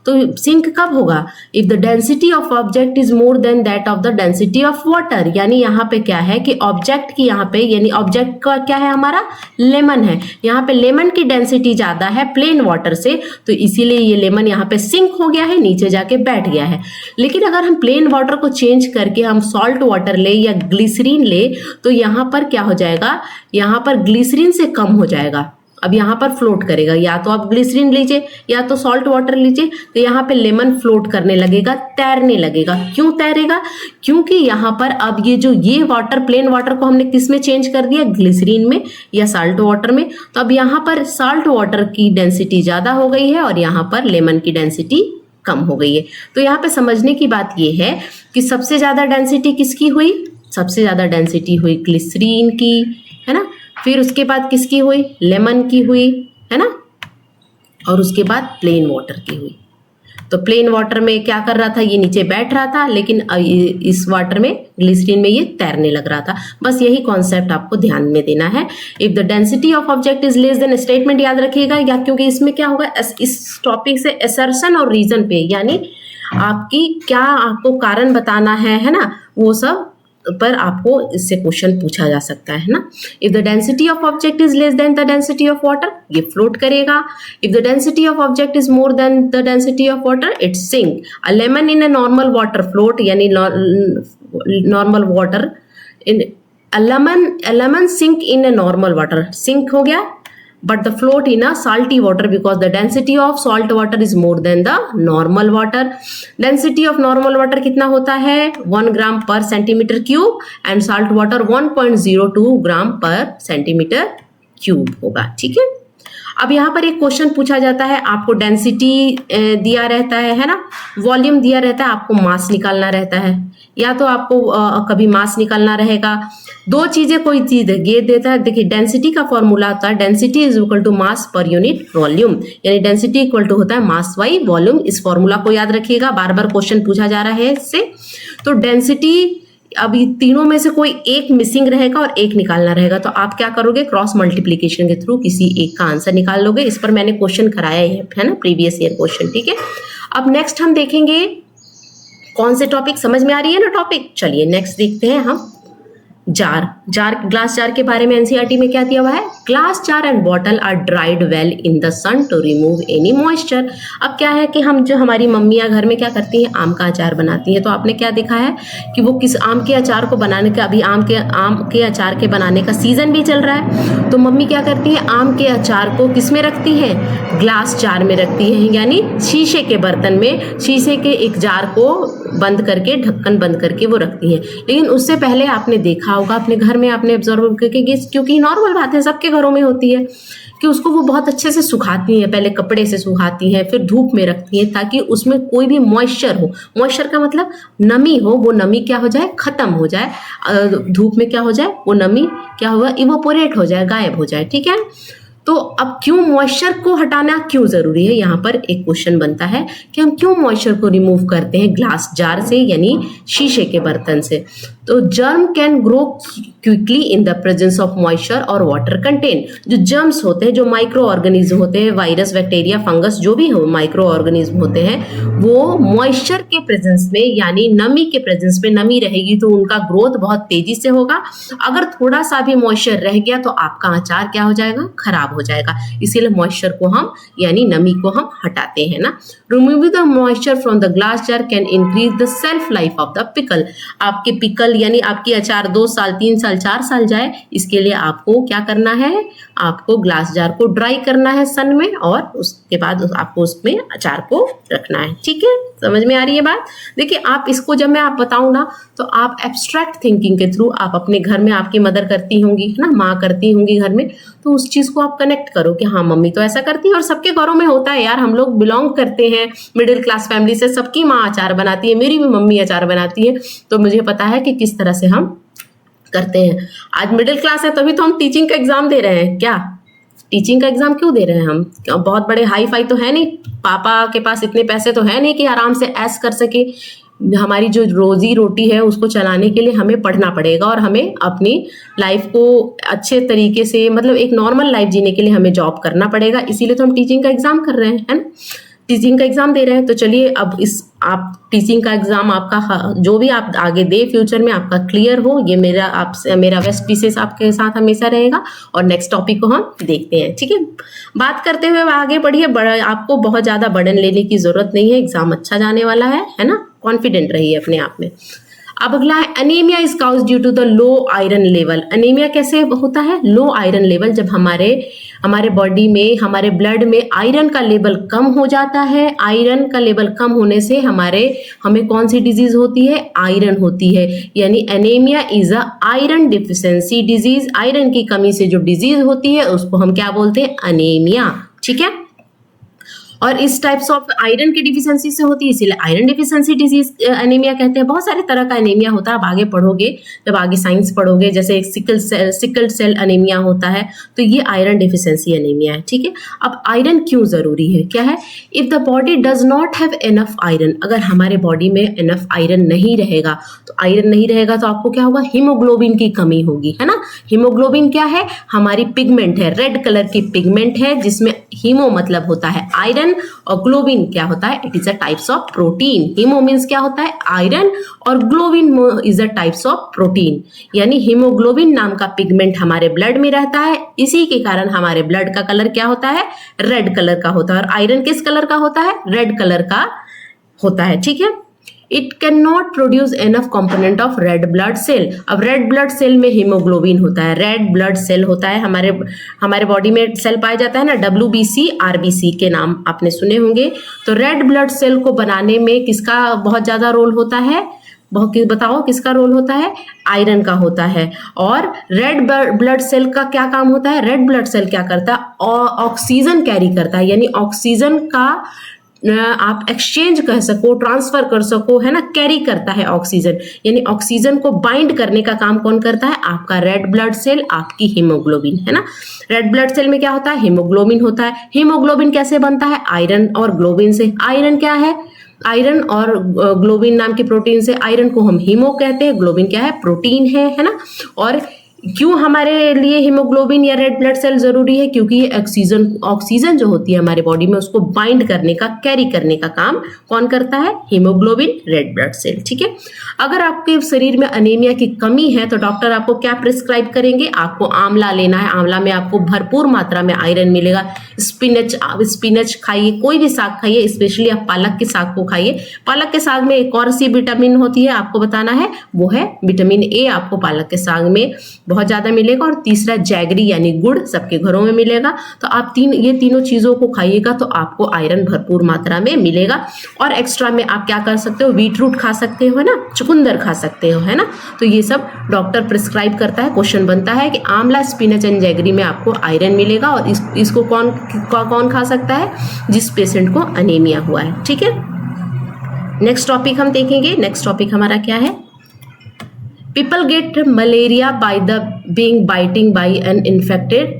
तो सिंक कब होगा, if the density of object is more than that of the density of water. यानी यहाँ पे क्या है कि ऑब्जेक्ट की, यहाँ पे यानी ऑब्जेक्ट का क्या है, हमारा लेमन है, यहाँ पे लेमन की डेंसिटी ज्यादा है प्लेन वाटर से, तो इसीलिए ये लेमन यहाँ पे सिंक हो गया है, नीचे जाके बैठ गया है। लेकिन अगर हम प्लेन वाटर को चेंज करके हम सॉल्ट वाटर ले या ग्लिसरीन ले, तो यहाँ पर क्या हो जाएगा, यहाँ पर ग्लिसरीन से कम हो जाएगा। अब यहाँ पर फ्लोट करेगा, या तो आप ग्लिसरीन लीजिए या तो सॉल्ट वाटर लीजिए, तो यहाँ पे लेमन फ्लोट करने लगेगा, तैरने लगेगा। क्यों तैरेगा, क्योंकि यहाँ पर अब ये वाटर, प्लेन वाटर को हमने किस में चेंज कर दिया, ग्लिसरीन में या साल्ट वाटर में। तो अब यहाँ पर साल्ट वाटर की डेंसिटी ज्यादा हो गई है और यहाँ पर लेमन की डेंसिटी कम हो गई है। तो यहाँ पे समझने की बात ये है कि सबसे ज्यादा डेंसिटी किसकी हुई, सबसे ज्यादा डेंसिटी हुई ग्लिसरीन की, है ना, फिर उसके बाद किसकी हुई, लेमन की हुई, है ना, और उसके बाद प्लेन वाटर की हुई। तो प्लेन वाटर में क्या कर रहा था, ये नीचे बैठ रहा था, लेकिन इस वाटर में, ग्लिसरीन में ये तैरने लग रहा था। बस यही कॉन्सेप्ट आपको ध्यान में देना है। If the density of object is less then, statement याद रखिएगा, या क्योंकि इसमें क्या होगा, इस टॉपिक से असर्शन और रीजन पे, यानी आपकी क्या, आपको कारण बताना है ना, वो सब पर आपको इससे क्वेश्चन पूछा जा सकता है ना। If the density of object is less than the density of water, ये फ्लोट करेगा। If the density of object is more than the density of water it sink. A lemon in a normal water float, यानी normal water in a lemon sink in a normal water, sink हो गया, but the float in a salty water because the density of salt water is more than the normal water. Density of normal water कितना होता है, 1 ग्राम पर centimetre cube, and salt water 1.02 ग्राम पर centimetre cube होगा। ठीक है, अब यहाँ पर एक क्वेश्चन पूछा जाता है, आपको डेंसिटी दिया रहता है ना, वॉल्यूम दिया रहता है, आपको मास निकालना रहता है, या तो आपको कभी मास निकालना रहेगा, दो चीजें कोई चीज ये देता है। देखिए डेंसिटी का फॉर्मूला होता है density is equal to mass पर यूनिट वॉल्यूम, यानी डेंसिटी इक्वल टू होता है मास बाई वॉल्यूम। इस फॉर्मूला को याद रखिएगा, बार बार क्वेश्चन पूछा जा रहा है इससे। तो डेंसिटी, अभी तीनों में से कोई एक मिसिंग रहेगा और एक निकालना रहेगा, तो आप क्या करोगे, क्रॉस मल्टीप्लीकेशन के थ्रू किसी एक का आंसर निकाल लोगे। इस पर मैंने क्वेश्चन कराया है ना, प्रीवियस ईयर क्वेश्चन, ठीक है। अब नेक्स्ट हम देखेंगे कौन से टॉपिक, समझ में आ रही है ना टॉपिक। चलिए नेक्स्ट देखते हैं हम जार, ग्लास जार के बारे में एनसीईआरटी में क्या दिया हुआ है, glass jar and bottle are dried well in the sun to remove any moisture. अब क्या है कि हम जो हमारी मम्मियाँ घर में क्या करती हैं, आम का अचार बनाती हैं, तो आपने क्या देखा है कि वो किस आम के अचार को बनाने का, अभी आम के अचार के बनाने का सीजन भी चल रहा है, तो मम्मी क्या करती है, आम के अचार को किस में रखती है, ग्लास जार में रखती है, यानी शीशे के बर्तन में, शीशे के एक जार को बंद करके, ढक्कन बंद करके वो रखती हैं। लेकिन उससे पहले आपने देखा होगा अपने घर में, आपने ऑब्जर्व करके, क्योंकि नॉर्मल बात है, सबके घरों में होती है कि उसको वो बहुत अच्छे से सुखाती हैं, पहले कपड़े से सुखाती हैं, फिर धूप में रखती हैं, ताकि उसमें कोई भी मॉइस्चर हो, मॉइस्चर का मतलब नमी हो, वो नमी क्या हो जाए, खत्म हो जाए, धूप में क्या हो जाए, वो नमी क्या होगा, इवोपोरेट हो जाए, गायब हो जाए, ठीक है। तो अब क्यों मॉइस्चर को हटाना क्यों जरूरी है, यहाँ पर एक क्वेश्चन बनता है कि हम क्यों मॉइस्चर को रिमूव करते हैं ग्लास जार से, यानी शीशे के बर्तन से। तो germ can grow quickly in the presence of moisture और वाटर कंटेन। जो जर्म्स होते हैं, जो माइक्रो ऑर्गेनिज्म होते हैं, वायरस, बैक्टीरिया, फंगस, जो भी हो माइक्रो ऑर्गेनिज्म होते हैं, वो मॉइस्चर के प्रेजेंस में, यानी नमी के प्रेजेंस में, नमी रहेगी तो उनका ग्रोथ बहुत तेजी से होगा। अगर थोड़ा सा भी मॉइस्चर रह गया तो आपका अचार क्या हो जाएगा, खराब हो जाएगा। इसीलिए मॉइस्चर को हम, यानी नमी को हम हटाते हैं ना। Removing the moisture from the glass jar can increase the self life of the pickle. आपके पिकल यानी आपकी अचार 2 साल, 3 साल, 4 साल जाए, इसके लिए आपको क्या करना है, आपको ग्लास जार को ड्राई करना है सन में, और उसके बाद आपको उसमें अचार को रखना है, ठीक है। समझ में आ रही है बात। देखिए आप इसको जब मैं आप बताऊं ना, तो आप एब्स्ट्रैक्ट थिंकिंग के थ्रू, आप अपने घर में, आपकी मदर करती होंगी है ना, माँ करती होंगी घर में, तो उस चीज को आप कनेक्ट करो कि हाँ मम्मी तो ऐसा करती है, और सबके घरों में होता है यार, हम लोग बिलोंग करते हैं मिडिल क्लास फैमिली से, सबकी माँ अचार बनाती है, मेरी भी मम्मी अचार बनाती है, तो मुझे पता है कि किस तरह से हम करते हैं। आज मिडिल क्लास है तभी तो हम टीचिंग का एग्जाम दे रहे हैं, क्या टीचिंग का एग्जाम क्यों दे रहे हैं हम, बहुत बड़े हाई फाई तो है नहीं, पापा के पास इतने पैसे तो है नहीं कि आराम से ऐश कर सके। हमारी जो रोजी रोटी है उसको चलाने के लिए हमें पढ़ना पड़ेगा, और हमें अपनी लाइफ को अच्छे तरीके से, मतलब एक नॉर्मल लाइफ जीने के लिए हमें जॉब करना पड़ेगा। इसीलिए तो हम टीचिंग का एग्जाम कर रहे हैं, है ना, टीचिंग का एग्जाम दे रहे हैं। तो चलिए अब आप टीचिंग का एग्जाम आपका जो भी आप आगे दे फ्यूचर में, आपका क्लियर हो, ये मेरा बेस्ट विशेष आपके साथ हमेशा रहेगा। और नेक्स्ट टॉपिक को हम देखते हैं, ठीक है। बात करते हुए आगे बढ़िए, आपको बहुत ज्यादा बर्डन लेने की जरूरत नहीं है, एग्जाम अच्छा जाने वाला है ना, कॉन्फिडेंट रहिए अपने आप में। अब अगला है anaemia is cause due to the low iron level. Anaemia कैसे होता है, लो आयरन लेवल, जब हमारे बॉडी में, हमारे ब्लड में आयरन का लेवल कम हो जाता है। आयरन का लेवल कम होने से हमें कौन सी डिजीज होती है, आयरन होती है, यानी anaemia is a iron deficiency disease. Iron की कमी से जो डिजीज होती है उसको हम क्या बोलते हैं, एनीमिया, ठीक है। और इस टाइप्स ऑफ आयरन की डिफिशिएंसी से होती है, इसीलिए आयरन डिफिशिएंसी डिजीज एनीमिया कहते हैं। बहुत सारे तरह का एनीमिया होता है, आप आगे पढ़ोगे, जब आगे साइंस पढ़ोगे, जैसे एक सिकल सेल एनीमिया होता है, तो ये आयरन डिफिशिएंसी एनीमिया है, ठीक है। अब आयरन क्यों जरूरी है, क्या है, if the body does not have enough iron, अगर हमारे बॉडी में इनफ आयरन नहीं रहेगा, तो आयरन नहीं रहेगा तो आपको क्या होगा, हीमोग्लोबिन की कमी होगी, है ना। हीमोग्लोबिन क्या है, हमारी पिगमेंट है, रेड कलर की पिगमेंट है, जिसमें हीमो मतलब होता है आयरन, और ग्लोबिन क्या होता है, it is a types of protein. Haemo means क्या होता है, आयरन, और globin is a types of protein, यानी हीमोग्लोबिन नाम का पिगमेंट हमारे ब्लड में रहता है। इसी के कारण हमारे ब्लड का कलर क्या होता है, रेड कलर का होता है, और आयरन किस कलर का होता है, रेड कलर का होता है, ठीक है। It can not produce enough component of red blood cell. अब रेड ब्लड सेल में हीमोग्लोबिन होता है, रेड ब्लड सेल होता है, हमारे बॉडी में सेल पाया जाता है ना, WBC RBC के नाम आपने सुने होंगे। तो रेड ब्लड सेल को बनाने में किसका बहुत ज्यादा रोल होता है, बताओ किसका रोल होता है, आयरन का होता है। और रेड ब्लड सेल का क्या काम होता है, रेड ब्लड सेल क्या करता है, ऑक्सीजन कैरी करता है, यानी ऑक्सीजन का आप एक्सचेंज कह सको, ट्रांसफर कर सको, है ना, कैरी करता है ऑक्सीजन, यानी ऑक्सीजन को बाइंड करने का काम कौन करता है, आपका रेड ब्लड सेल, आपकी हीमोग्लोबिन, है ना। रेड ब्लड सेल में क्या होता है, हीमोग्लोबिन होता है। हीमोग्लोबिन कैसे बनता है, आयरन और ग्लोबिन से। आयरन क्या है, आयरन और ग्लोबिन नाम के प्रोटीन से। आयरन को हम हीमो कहते हैं, ग्लोबिन क्या है, प्रोटीन है ना। और क्यों हमारे लिए हीमोग्लोबिन या रेड ब्लड सेल जरूरी है, क्योंकि ये ऑक्सीजन जो होती है हमारे बॉडी में उसको बाइंड करने का, कैरी करने का काम कौन करता है, हीमोग्लोबिन, रेड ब्लड सेल, ठीक है। अगर आपके शरीर में अनीमिया की कमी है तो डॉक्टर आपको क्या प्रिस्क्राइब करेंगे, आपको आंवला लेना है। आंवला में आपको भरपूर मात्रा में आयरन मिलेगा। स्पिनच खाइए, कोई भी साग खाइए, स्पेशली आप पालक के साग को खाइए। पालक के साग में एक और सी विटामिन होती है, आपको बताना है, वो है विटामिन ए। आपको पालक के साग में बहुत ज्यादा मिलेगा। और तीसरा जैगरी यानी गुड़, सबके घरों में मिलेगा। तो आप ये तीनों चीजों को खाइएगा तो आपको आयरन भरपूर मात्रा में मिलेगा। और एक्स्ट्रा में आप क्या कर सकते हो, बीट रूट खा सकते हो, है ना, चुकंदर खा सकते हो, है ना। तो ये सब डॉक्टर प्रिस्क्राइब करता है। क्वेश्चन बनता है कि आंवला, स्पिनच एंड जैगरी में आपको आयरन मिलेगा। और इसको कौन खा सकता है, जिस पेशेंट को अनीमिया हुआ है, ठीक है। नेक्स्ट टॉपिक हम देखेंगे। नेक्स्ट टॉपिक हमारा क्या है, people get malaria by being biting by an infected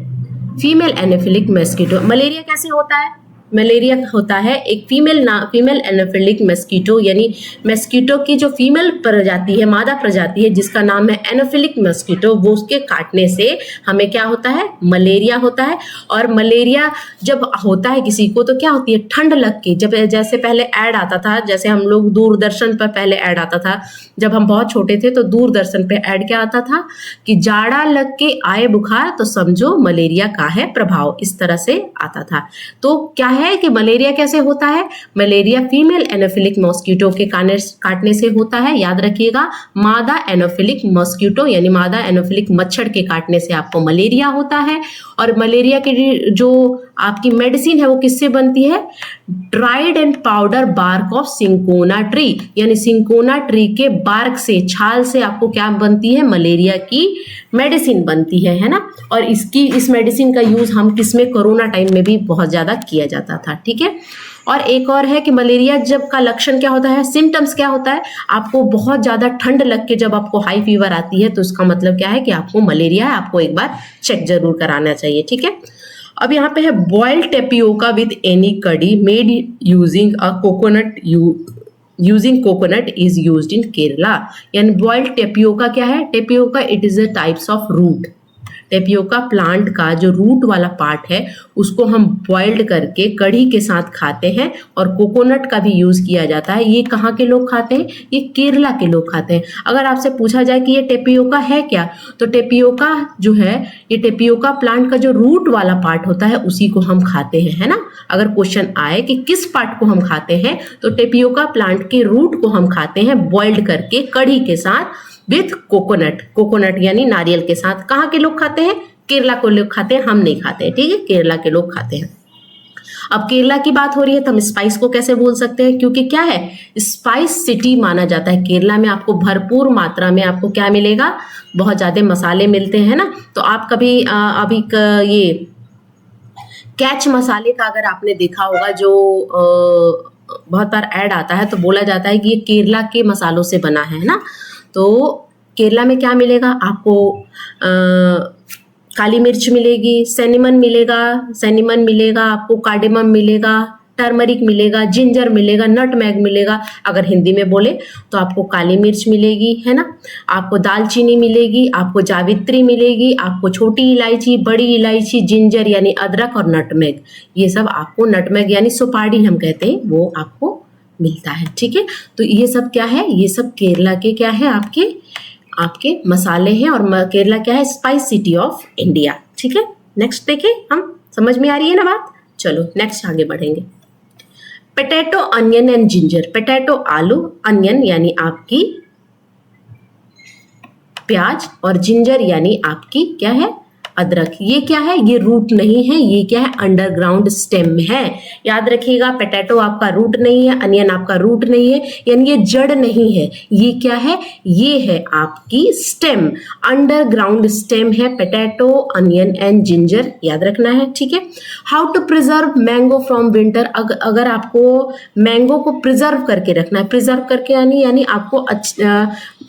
female anopheles mosquito। Malaria कैसे होता है, मलेरिया होता है एक फीमेल एनोफिलिक मस्कीटो, यानी मस्कीटो की जो फीमेल प्रजाति है, मादा प्रजाति है, जिसका नाम है एनोफिलिक मस्कीटो, वो उसके काटने से हमें क्या होता है, मलेरिया होता है। और मलेरिया जब होता है किसी को तो क्या होती है, ठंड लग के, जब जैसे पहले ऐड आता था, जैसे हम लोग दूरदर्शन पर पहले ऐड आता था, जब हम बहुत छोटे थे तो दूरदर्शन पे ऐड क्या आता था कि जाड़ा लग के आए बुखार तो समझो मलेरिया का है प्रभाव, इस तरह से आता था। तो क्या है कि मलेरिया कैसे होता है, मलेरिया फीमेल एनोफिलिक मॉस्किटो के काटने से होता है। याद रखिएगा, मादा एनोफिलिक मॉस्किटो यानी मादा एनोफिलिक मच्छर के काटने से आपको मलेरिया होता है। और मलेरिया की जो आपकी मेडिसिन है वो किससे बनती है, dried and powder bark of cinchona tree, यानी सिंकोना ट्री के बार्क से, छाल से आपको क्या बनती है, मलेरिया की मेडिसिन बनती है ना। और इस मेडिसिन का यूज हम किसमें, कोरोना टाइम में भी बहुत ज्यादा किया जाता था, ठीक है। और एक और है कि मलेरिया जब का लक्षण क्या होता है, सिम्टम्स क्या होता है, आपको बहुत ज्यादा ठंड लग के जब आपको हाई फीवर आती है तो इसका मतलब क्या है कि आपको मलेरिया है, आपको एक बार चेक जरूर कराना चाहिए, ठीक है। अब यहाँ पे है boiled tapioca with any curry made using a coconut using coconut is used in Kerala. यानी बॉइल्ड टेपियोका क्या है, tapioca it is a types of root. Tapioca plant का जो रूट वाला पार्ट है उसको हम बॉइल्ड करके कढ़ी के साथ खाते हैं। और कोकोनट का भी यूज किया जाता है। ये कहाँ के लोग खाते हैं, ये केरला के लोग खाते हैं। अगर आपसे पूछा जाए कि ये टेपियोका है क्या, तो टेपियोका जो है, ये टेपियोका प्लांट का जो रूट वाला पार्ट होता है उसी को हम खाते हैं, है ना। अगर क्वेश्चन आए कि किस पार्ट को हम खाते हैं, तो टेपियोका प्लांट के रूट को हम खाते हैं बॉइल्ड करके कढ़ी के साथ विथ कोकोनट यानी नारियल के साथ। कहाँ के लोग खाते हैं, केरला को लोग खाते हैं, हम नहीं खाते हैं, ठीक है, केरला के लोग खाते हैं। अब केरला की बात हो रही है तो हम स्पाइस को कैसे भूल सकते हैं, क्योंकि क्या है, स्पाइस सिटी माना जाता है। केरला में आपको भरपूर मात्रा में आपको क्या मिलेगा, बहुत ज्यादा मसाले मिलते हैं ना। तो आप कभी ये कैच मसाले का अगर आपने देखा होगा, जो बहुत बार ऐड आता है तो बोला जाता है कि ये केरला के मसालों से बना है ना। तो केरला में क्या मिलेगा आपको, काली मिर्च मिलेगी, सेनिमन मिलेगा आपको, कार्डेमम मिलेगा, टर्मरिक मिलेगा, जिंजर मिलेगा, नटमैग मिलेगा। अगर हिंदी में बोले तो आपको काली मिर्च मिलेगी, है ना, आपको दालचीनी मिलेगी, आपको जावित्री मिलेगी, आपको छोटी इलायची, बड़ी इलायची, जिंजर यानी अदरक और नटमैग, ये सब आपको, नटमैग यानी सुपारी हम कहते हैं, वो आपको मिलता है, ठीक है। तो ये सब क्या है, ये सब केरला के क्या है, आपके मसाले हैं। और केरला क्या है, स्पाइस सिटी ऑफ इंडिया, ठीक है। नेक्स्ट देखें हम, समझ में आ रही है ना बात, चलो नेक्स्ट आगे बढ़ेंगे। Potato, onion and ginger. Potato आलू, अनियन यानी आपकी प्याज, और जिंजर यानी आपकी क्या है, अदरक। ये क्या है, ये रूट नहीं है, ये क्या है, अंडरग्राउंड स्टेम है। याद रखिएगा, पोटैटो आपका रूट नहीं है, अनियन आपका रूट नहीं है, यानी ये जड़ नहीं है। ये क्या है, ये है आपकी स्टेम, अंडरग्राउंड स्टेम है पोटैटो, अनियन एंड जिंजर, याद रखना है, ठीक है। How to preserve mango from winter. अगर आपको मैंगो को प्रिजर्व करके रखना है, प्रिजर्व करके यानी आपको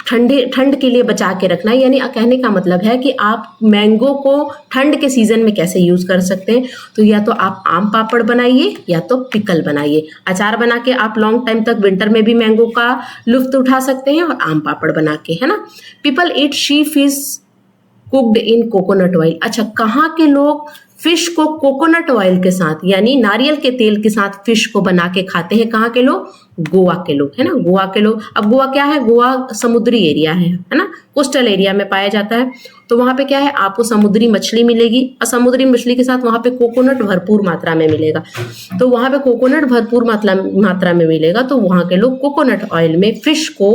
ठंड के लिए बचा के रखना है, यानी कहने का मतलब है कि आप मैंगो को ठंड के सीजन में कैसे यूज कर सकते हैं। तो या तो आप आम पापड़ बनाइए या तो पिकल बनाइए, अचार बना के आप लॉन्ग टाइम तक विंटर में भी मैंगो का लुत्फ उठा सकते हैं, और आम पापड़ बना के, है ना। People eat she fish cooked in coconut oil. अच्छा, कहाँ के लोग फिश को कोकोनट ऑयल के साथ यानी नारियल के तेल के साथ फिश को बना के खाते हैं? कहाँ के लोग? गोवा के लोग, है ना, गोवा के लोग। अब गोवा क्या है, गोवा समुद्री एरिया है ना, कोस्टल एरिया में पाया जाता है। तो वहां पे क्या है, आपको समुद्री मछली मिलेगी, और समुद्री मछली के साथ वहां पे कोकोनट भरपूर मात्रा में मिलेगा। तो वहां पे कोकोनट भरपूर मात्रा में मिलेगा, तो वहां के लोग कोकोनट ऑयल में फिश को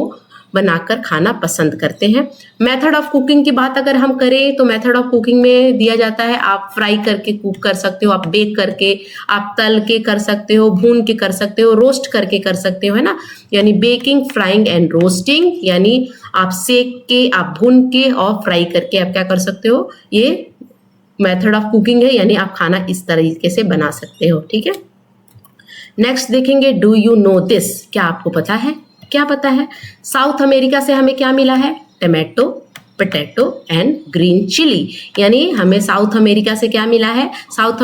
बनाकर खाना पसंद करते हैं। मेथड ऑफ कुकिंग की बात अगर हम करें तो मेथड ऑफ कुकिंग में दिया जाता है, आप फ्राई करके कुक कर सकते हो, आप बेक करके, आप तल के कर सकते हो, भून के कर सकते हो, रोस्ट करके कर सकते हो, है ना। यानी बेकिंग, फ्राइंग एंड रोस्टिंग, यानी आप सेक के, आप भून के और फ्राई करके आप क्या कर सकते हो, ये मेथड ऑफ कुकिंग है, यानी आप खाना इस तरीके से बना सकते हो, ठीक है। नेक्स्ट देखेंगे, डू यू नो दिस, क्या आपको पता है? क्या पता है? साउथ अमेरिका से हमें क्या मिला है? Tomato, potato and green chilli. यानी हमें साउथ अमेरिका से क्या मिला है? साउथ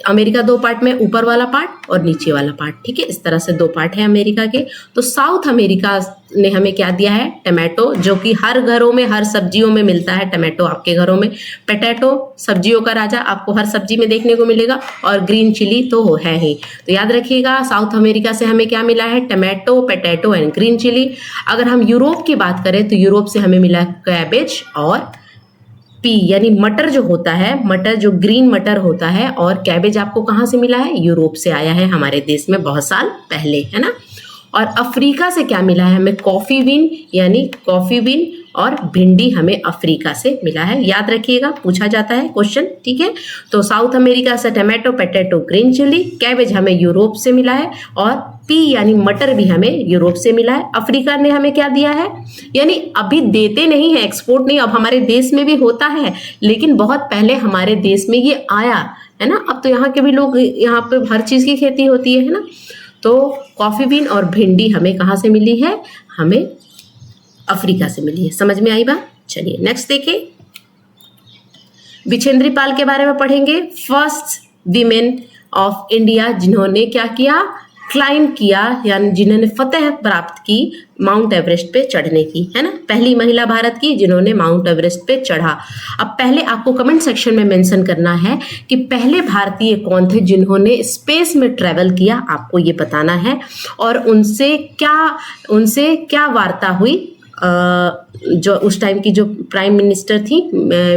अमेरिका दो पार्ट में, ऊपर वाला पार्ट और नीचे वाला पार्ट, ठीक है, इस तरह से दो पार्ट है अमेरिका के। तो साउथ अमेरिका ने हमें क्या दिया है? टमाटो, जो कि हर घरों में, हर सब्जियों में मिलता है टमाटो आपके घरों में। पोटैटो सब्जियों का राजा, आपको हर सब्जी में देखने को मिलेगा, और ग्रीन चिली तो है ही। तो याद रखिएगा, साउथ अमेरिका से हमें क्या मिला है? Tomato, potato and green chilli. अगर हम यूरोप की बात करें तो यूरोप से हमें मिला कैबेज और पी, यानी मटर जो होता है, मटर जो ग्रीन मटर होता है, और कैबेज आपको कहाँ से मिला है? यूरोप से आया है हमारे देश में बहुत साल पहले, है ना। और अफ्रीका से क्या मिला है हमें? कॉफी बीन, यानी कॉफी बीन और भिंडी हमें अफ्रीका से मिला है। याद रखिएगा, पूछा जाता है क्वेश्चन, ठीक है। तो साउथ अमेरिका से tomato, potato, green chilli, cabbage हमें यूरोप से मिला है, और पी यानी मटर भी हमें यूरोप से मिला है। अफ्रीका ने हमें क्या दिया है? यानी अभी देते नहीं है, एक्सपोर्ट नहीं, अब हमारे देश में भी होता है, लेकिन बहुत पहले हमारे देश में ये आया है ना। अब तो यहाँ के भी लोग, यहाँ पे हर चीज की खेती होती है ना। तो कॉफी बीन और भिंडी हमें कहाँ से मिली है? हमें अफ्रीका से मिली है। समझ में आई बात? चलिए नेक्स्ट देखें, बिछेंद्री पाल के बारे में पढ़ेंगे। फर्स्ट वीमेन ऑफ इंडिया, जिन्होंने क्या किया? क्लाइंब किया, यानी जिन्होंने फतेह प्राप्त की माउंट एवरेस्ट पे चढ़ने की, है ना। पहली महिला भारत की जिन्होंने माउंट एवरेस्ट पे चढ़ा। अब पहले आपको कमेंट सेक्शन में मेंशन करना है कि पहले भारतीय कौन थे जिन्होंने स्पेस में ट्रेवल किया, आपको ये बताना है। और उनसे क्या वार्ता हुई, जो उस टाइम की जो प्राइम मिनिस्टर थी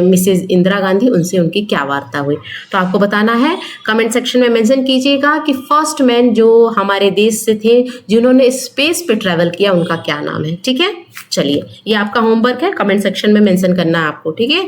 मिसेज इंदिरा गांधी, उनसे उनकी क्या वार्ता हुई, तो आपको बताना है। कमेंट सेक्शन में मेंशन कीजिएगा कि फर्स्ट मैन जो हमारे देश से थे जिन्होंने स्पेस पे ट्रैवल किया, उनका क्या नाम है, ठीक है। चलिए, ये आपका होमवर्क है, कमेंट सेक्शन में मेंशन करना है आपको, ठीक है।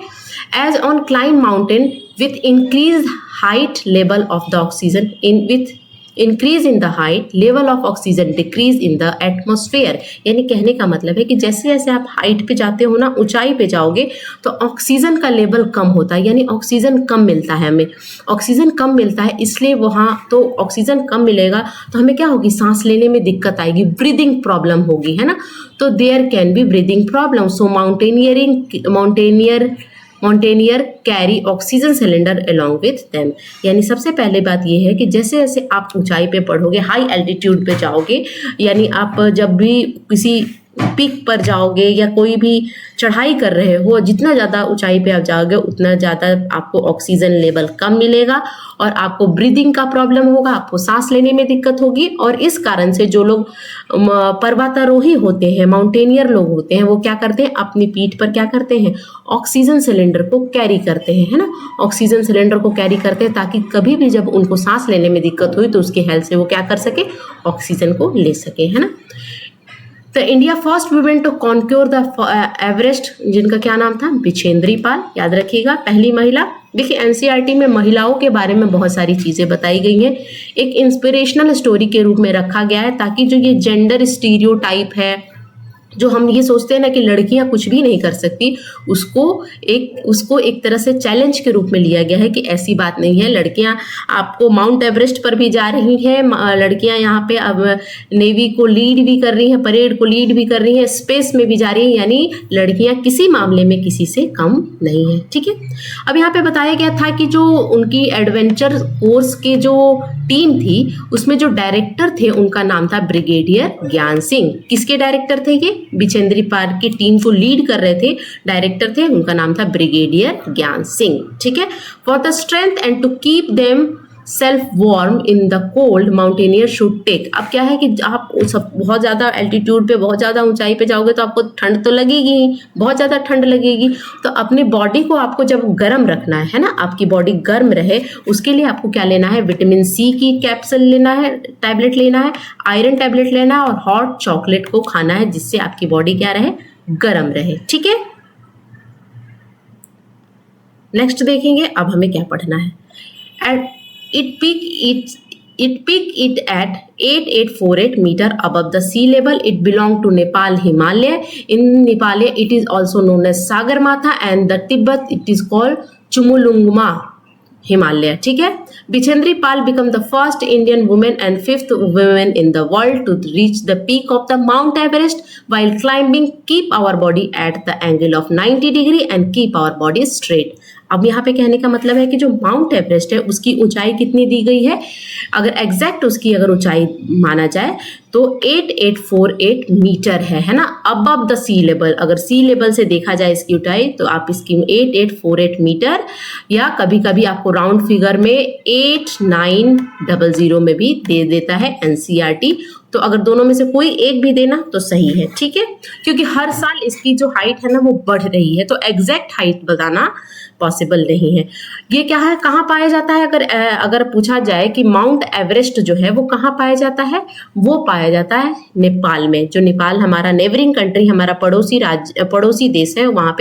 As on climb mountain with increase height level of the oxygen with increase in the height level of oxygen decrease in the atmosphere. यानी कहने का मतलब है कि जैसे जैसे आप हाइट पे जाते हो ना, ऊंचाई पे जाओगे, तो ऑक्सीजन का लेवल कम होता है, यानी ऑक्सीजन कम मिलता है हमें। ऑक्सीजन कम मिलता है, इसलिए वहाँ तो ऑक्सीजन कम मिलेगा तो हमें क्या होगी? सांस लेने में दिक्कत आएगी, ब्रीदिंग प्रॉब्लम होगी, है ना। तो there can be breathing problem, so mountaineer carry oxygen cylinder along with them. यानी सबसे पहले बात यह है कि जैसे जैसे आप ऊंचाई पे बढ़ोगे, हाई एल्टीट्यूड पे जाओगे, यानी आप जब भी किसी पीक पर जाओगे या कोई भी चढ़ाई कर रहे हो, जितना ज़्यादा ऊंचाई पे आप जाओगे उतना ज़्यादा आपको ऑक्सीजन लेवल कम मिलेगा और आपको ब्रीदिंग का प्रॉब्लम होगा, आपको सांस लेने में दिक्कत होगी। और इस कारण से जो लोग पर्वतारोही होते हैं, माउंटेनियर लोग होते हैं, वो क्या करते हैं, अपनी पीठ पर क्या करते हैं, ऑक्सीजन सिलेंडर को कैरी करते हैं, है ना, ऑक्सीजन सिलेंडर को कैरी करते हैं ताकि कभी भी जब उनको सांस लेने में दिक्कत हुई तो उसकी हेल्प से वो क्या कर सके, ऑक्सीजन को ले सके, है ना। The India first women to conquer the Everest, जिनका क्या नाम था, बिछेंद्री पाल, याद रखिएगा, पहली महिला। देखिए एनसीईआरटी में महिलाओं के बारे में बहुत सारी चीज़ें बताई गई हैं, एक इंस्पिरेशनल स्टोरी के रूप में रखा गया है ताकि जो ये जेंडर स्टीरियोटाइप है, जो हम ये सोचते हैं ना कि लड़कियां कुछ भी नहीं कर सकती, उसको एक तरह से चैलेंज के रूप में लिया गया है कि ऐसी बात नहीं है। लड़कियां आपको माउंट एवरेस्ट पर भी जा रही हैं, लड़कियां यहाँ पे अब नेवी को लीड भी कर रही हैं, परेड को लीड भी कर रही हैं, स्पेस में भी जा रही हैं, यानी लड़कियां किसी मामले में किसी से कम नहीं है। ठीक है, अब यहाँ पे बताया गया था कि जो उनकी एडवेंचर कोर्स के जो टीम थी उसमें जो डायरेक्टर थे उनका नाम था ब्रिगेडियर ज्ञान सिंह। किसके डायरेक्टर थे ये, बिछेंद्री पाल की टीम को लीड कर रहे थे, डायरेक्टर थे, उनका नाम था ब्रिगेडियर ज्ञान सिंह। ठीक है, for the strength and to keep them self warm in the cold mountaineer should take. अब क्या है कि आप बहुत ज़्यादा एल्टीट्यूड पे, बहुत ज़्यादा ऊंचाई पे जाओगे तो आपको ठंड तो लगेगी ही, बहुत ज़्यादा ठंड लगेगी, तो अपनी बॉडी को आपको जब गर्म रखना है ना, आपकी बॉडी गर्म रहे, उसके लिए आपको क्या लेना है, विटामिन सी की कैप्सूल लेना है, टैबलेट लेना है, आयरन टैबलेट लेना है और हॉट चॉकलेट को खाना है, जिससे आपकी बॉडी क्या रहे, गर्म रहे। ठीक है, नेक्स्ट देखेंगे अब हमें क्या पढ़ना है। It peaked it at 8848 meter above the sea level. It belonged to Nepal Himalaya. In Nepal, it is also known as Sagarmatha, and the Tibet it is called Chumulungma Himalaya. ठीक है, बिछेंद्री पाल become the first Indian woman and fifth woman in the world to reach the peak of the Mount Everest while climbing. Keep our body at the angle of 90 degree and keep our body straight. अब यहाँ पे कहने का मतलब है कि जो mount Everest है उसकी ऊंचाई कितनी दी गई है, अगर एग्जैक्ट उसकी अगर ऊंचाई माना जाए तो 8848 मीटर है ना, अबव द सी लेवल। अगर सी लेवल से देखा जाए इसकी ऊंचाई तो आप इसकी 8848 मीटर, या कभी कभी आपको राउंड फिगर में 8900 में भी दे देता है एनसीईआरटी, तो अगर दोनों में से कोई एक भी देना तो सही है। ठीक है, क्योंकि हर साल इसकी जो हाइट है ना वो बढ़ रही है, तो एग्जैक्ट हाइट बताना पॉसिबल नहीं है। ये क्या है, कहाँ पाया जाता है, अगर पूछा जाए कि माउंट एवरेस्ट जो है वो कहाँ पाया जाता है, वो पाया जाता है नेपाल में। जो नेपाल हमारा नेबरिंग कंट्री, हमारा पड़ोसी देश है, वहाँ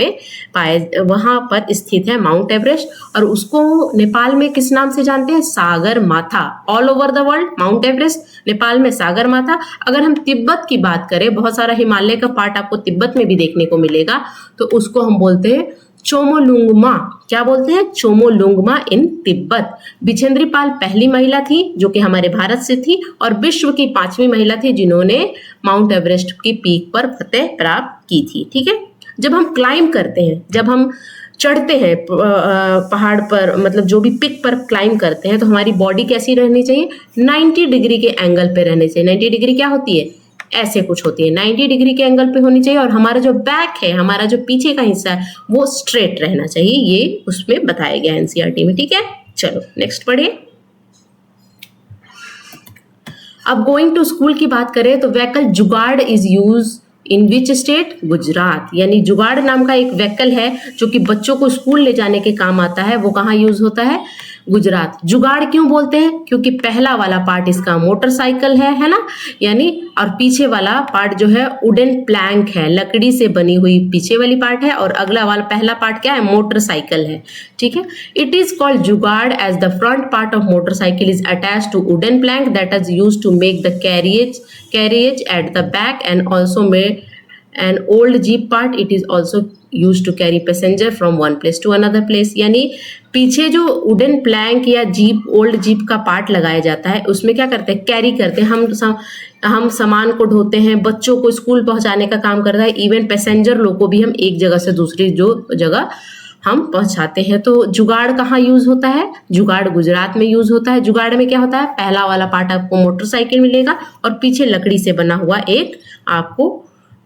पर स्थित है माउंट एवरेस्ट, और उसको नेपाल में किस नाम से जानते हैं, सागर माथा। All over the world mount Everest, Nepal में सागर माथा। अगर हम तिब्बत की बात करें, बहुत सारा हिमालय का पार्ट आपको तिब्बत में भी देखने को मिलेगा, तो उसको हम बोलते हैं चोमोलुंगमा। क्या बोलते हैं, चोमोलुंगमा इन तिब्बत। बिछेंद्री पाल पहली महिला थी जो कि हमारे भारत से थी, और विश्व की 5वीं महिला थी जिन्होंने माउंट एवरेस्ट की पीक पर फतेह प्राप्त की थी। ठीक है, जब हम क्लाइंब करते हैं, जब हम चढ़ते हैं पहाड़ पर, मतलब जो भी पिक पर क्लाइंब करते हैं, तो हमारी बॉडी कैसी रहनी चाहिए, 90 डिग्री के एंगल पे रहनी चाहिए। 90 डिग्री क्या होती है, ऐसे कुछ होती है, 90 डिग्री के एंगल पे होनी चाहिए, और हमारा जो बैक है, हमारा जो पीछे का हिस्सा है वो स्ट्रेट रहना चाहिए, ये उसमें बताया गया एनसीईआरटी में। ठीक है, चलो नेक्स्ट पढ़िए। अब गोइंग टू स्कूल की बात करें तो व्हीकल जुगाड़ is use in which state, Gujarat. यानी जुगाड़ नाम का एक व्हीकल है जो कि बच्चों को स्कूल ले जाने के काम आता है, वो कहाँ यूज होता है, गुजरात। जुगाड़ क्यों बोलते हैं, क्योंकि पहला वाला पार्ट इसका मोटरसाइकिल है ना, यानी, और पीछे वाला पार्ट जो है वुडन प्लैंक है, लकड़ी से बनी हुई पीछे वाली पार्ट है, और अगला वाला पहला पार्ट क्या है, मोटरसाइकिल है। ठीक है, it is called jugaad as the front part of motorcycle is attach to wooden plank that is use to make the carriage at the back, and also made an old jeep part it is also used to carry passenger from one place to another place। यानी पीछे जो wooden plank या jeep, old jeep का part लगाया जाता है, उसमें क्या करते हैं, कैरी करते हैं, हम सामान को ढोते हैं, बच्चों को स्कूल पहुंचाने का काम करता है, इवन पैसेंजर लोग को भी हम एक जगह से दूसरी जो जगह हम पहुंचाते हैं। तो जुगाड़ कहाँ यूज होता है, जुगाड़ गुजरात में यूज होता है। जुगाड़ में क्या होता है, पहला वाला पार्ट आपको मोटरसाइकिल मिलेगा और पीछे लकड़ी से बना हुआ एक आपको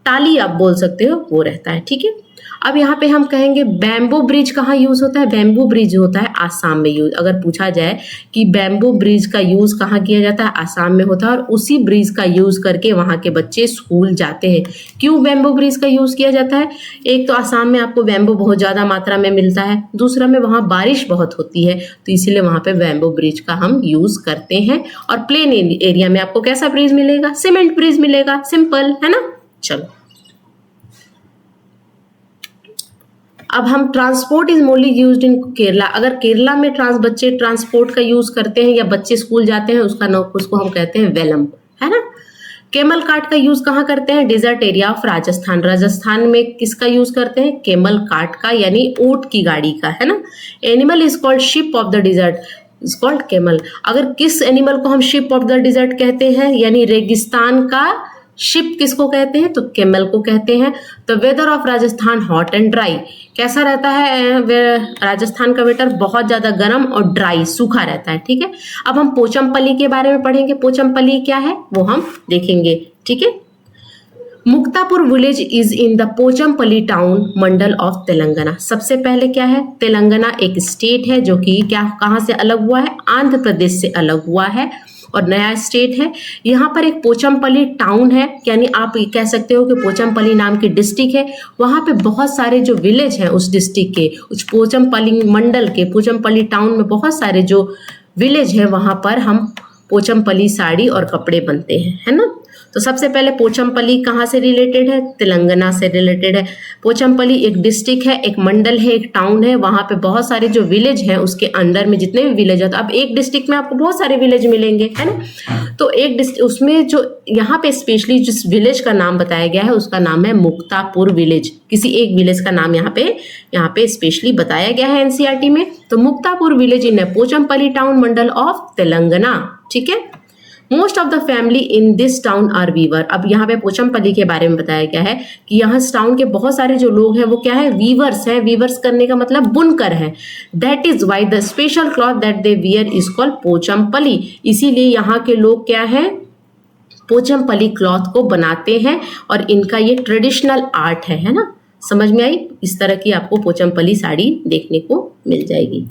टाली आप बोल सकते हो, वो रहता है। ठीक है, अब यहाँ पे हम कहेंगे बैम्बू ब्रिज कहाँ यूज होता है? बैम्बू ब्रिज होता है आसाम में यूज। अगर पूछा जाए कि बैम्बू ब्रिज का यूज कहाँ किया जाता है, आसाम में होता है, और उसी ब्रिज का यूज करके वहाँ के बच्चे स्कूल जाते हैं। क्यों बैम्बू ब्रिज का यूज किया जाता है? एक तो आसाम में आपको बैम्बू बहुत ज्यादा मात्रा में मिलता है, दूसरा में वहाँ बारिश बहुत होती है, तो इसीलिए वहाँ पे बैम्बू ब्रिज का हम यूज करते हैं। और प्लेन एरिया में आपको कैसा ब्रिज मिलेगा? सीमेंट ब्रिज मिलेगा, सिंपल है ना। चलो, अब हम transport is mostly used in Kerala. अगर केरला में बच्चे ट्रांसपोर्ट का यूज करते हैं या बच्चे स्कूल जाते हैं, उसको हम कहते हैं वेलम, है ना। केमल कार्ट का यूज कहाँ करते हैं? Desert area of Rajasthan. Rajasthan में किसका यूज करते हैं? केमल कार्ट का, यानी ऊंट की गाड़ी का, है ना। Animal is called ship of the dessert, is called camel. अगर किस एनिमल को हम शिप ऑफ द डिजर्ट कहते हैं, यानी रेगिस्तान का शिप किसको कहते हैं? तो केमल को कहते हैं। तो weather of Rajasthan hot and dry, कैसा रहता है राजस्थान का वेदर? बहुत ज्यादा गर्म और ड्राई, सूखा रहता है। ठीक है, अब हम पोचमपल्ली के बारे में पढ़ेंगे। पोचमपल्ली क्या है वो हम देखेंगे। ठीक है, Muktapur village is in the Pochampally town mandal of Telangana. सबसे पहले क्या है? तेलंगाना एक स्टेट है जो कि कहाँ से अलग हुआ है? आंध्र प्रदेश से अलग हुआ है और नया स्टेट है। यहाँ पर एक पोचमपल्ली टाउन है, यानी आप ये कह सकते हो कि पोचमपल्ली नाम की डिस्ट्रिक्ट है। वहाँ पे बहुत सारे जो विलेज हैं उस डिस्ट्रिक्ट के, उस पोचमपल्ली मंडल के, पोचमपल्ली टाउन में बहुत सारे जो विलेज है, वहाँ पर हम पोचमपल्ली साड़ी और कपड़े बनते हैं, है ना। तो सबसे पहले पोचमपल्ली कहाँ से रिलेटेड है? तेलंगाना से रिलेटेड है। पोचमपल्ली एक डिस्ट्रिक्ट है, एक मंडल है, एक टाउन है। वहाँ पे बहुत सारे जो विलेज हैं उसके अंदर में जितने भी विलेज है, तो अब एक डिस्ट्रिक्ट में आपको बहुत सारे विलेज मिलेंगे, है ना। तो एक उसमें जो यहाँ पे स्पेशली जिस विलेज का नाम बताया गया है उसका नाम है मुक्तापुर विलेज। किसी एक विलेज का नाम यहाँ पे स्पेशली बताया गया है एनसीईआरटी में। तो Muktapur village in Pochampally town mandal of Telangana. ठीक है, most of the family in this town are weaver. अब यहाँ पे पोचमपल्ली के बारे में बताया गया है कि यहाँ टाउन के बहुत सारे जो लोग हैं वो क्या है? वीवर्स हैं। वीवर्स करने का मतलब बुनकर है। That is why the special cloth that they wear is called Pochampally. इसीलिए यहाँ के लोग क्या है? पोचमपल्ली क्लॉथ को बनाते हैं और इनका ये ट्रेडिशनल आर्ट है ना। समझ में आई? इस तरह की आपको पोचमपल्ली साड़ी देखने को मिल जाएगी।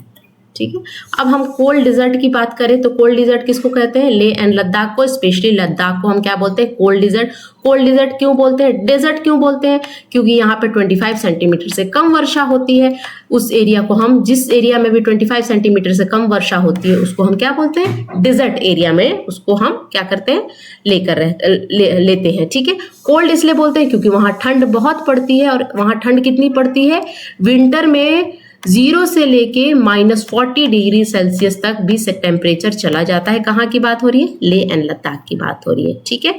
ठीक है, अब हम कोल्ड डिजर्ट की बात करें तो कोल्ड डिजर्ट किसको कहते हैं? लेह एंड लद्दाख को। स्पेशली लद्दाख को हम क्या बोलते हैं? Cold desert. कोल्ड डिजर्ट क्यों बोलते हैं? डेजर्ट क्यों बोलते हैं? क्योंकि यहाँ पे 25 सेंटीमीटर से कम वर्षा होती है। उस एरिया को हम, जिस एरिया में भी 25 सेंटीमीटर से कम वर्षा होती है उसको हम क्या बोलते हैं? डिजर्ट एरिया में उसको हम क्या करते हैं? लेते हैं। ठीक है, कोल्ड इसलिए बोलते हैं क्योंकि वहाँ ठंड बहुत पड़ती है। और वहाँ ठंड कितनी पड़ती है? विंटर में 0 से लेके -40 डिग्री सेल्सियस तक भी टेम्परेचर चला जाता है। कहाँ की बात हो रही है? लेह एंड लद्दाख की बात हो रही है। ठीक है,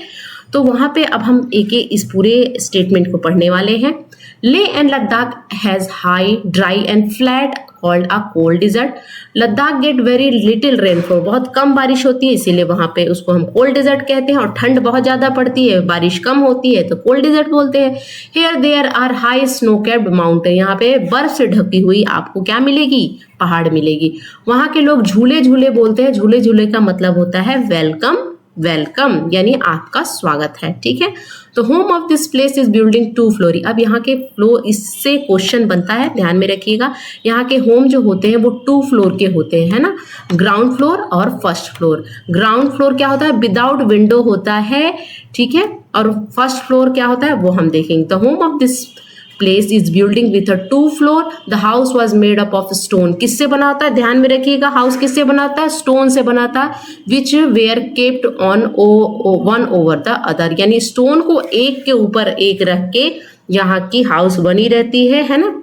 तो वहां पे अब हम एक इस पूरे स्टेटमेंट को पढ़ने वाले हैं। Leh and Ladakh has high dry and flat called a cold desert. Ladakh get very little rainfall, बहुत कम बारिश होती है, इसीलिए वहां पे उसको हम कोल्ड डिजर्ट कहते हैं। और ठंड बहुत ज्यादा पड़ती है, बारिश कम होती है, तो कोल्ड डिजर्ट बोलते हैं। Here there are high snow capped mountain, यहाँ पे बर्फ से ढकी हुई आपको क्या मिलेगी? पहाड़ मिलेगी। वहां के लोग झूले झूले बोलते हैं। झूले झूले का मतलब होता है वेलकम, वेलकम यानी आपका स्वागत है। ठीक है, तो home of this place is building 2 floored. अब यहाँ के इससे क्वेश्चन बनता है, ध्यान में रखिएगा। यहाँ के होम जो होते हैं वो 2 फ्लोर के होते हैं, है ना। ग्राउंड फ्लोर और फर्स्ट फ्लोर। ग्राउंड फ्लोर क्या होता है? विदाउट विंडो होता है। ठीक है, और फर्स्ट फ्लोर क्या होता है वो हम देखेंगे। The home of this place is building with a 2 floor. The house was made up of stone. किससे बना होता है? ध्यान में रखिएगा, हाउस किससे बनाता है? स्टोन से बनाता है। Which were kept on one over the other, यानी स्टोन को एक के ऊपर एक रख के यहाँ की हाउस बनी रहती है ना।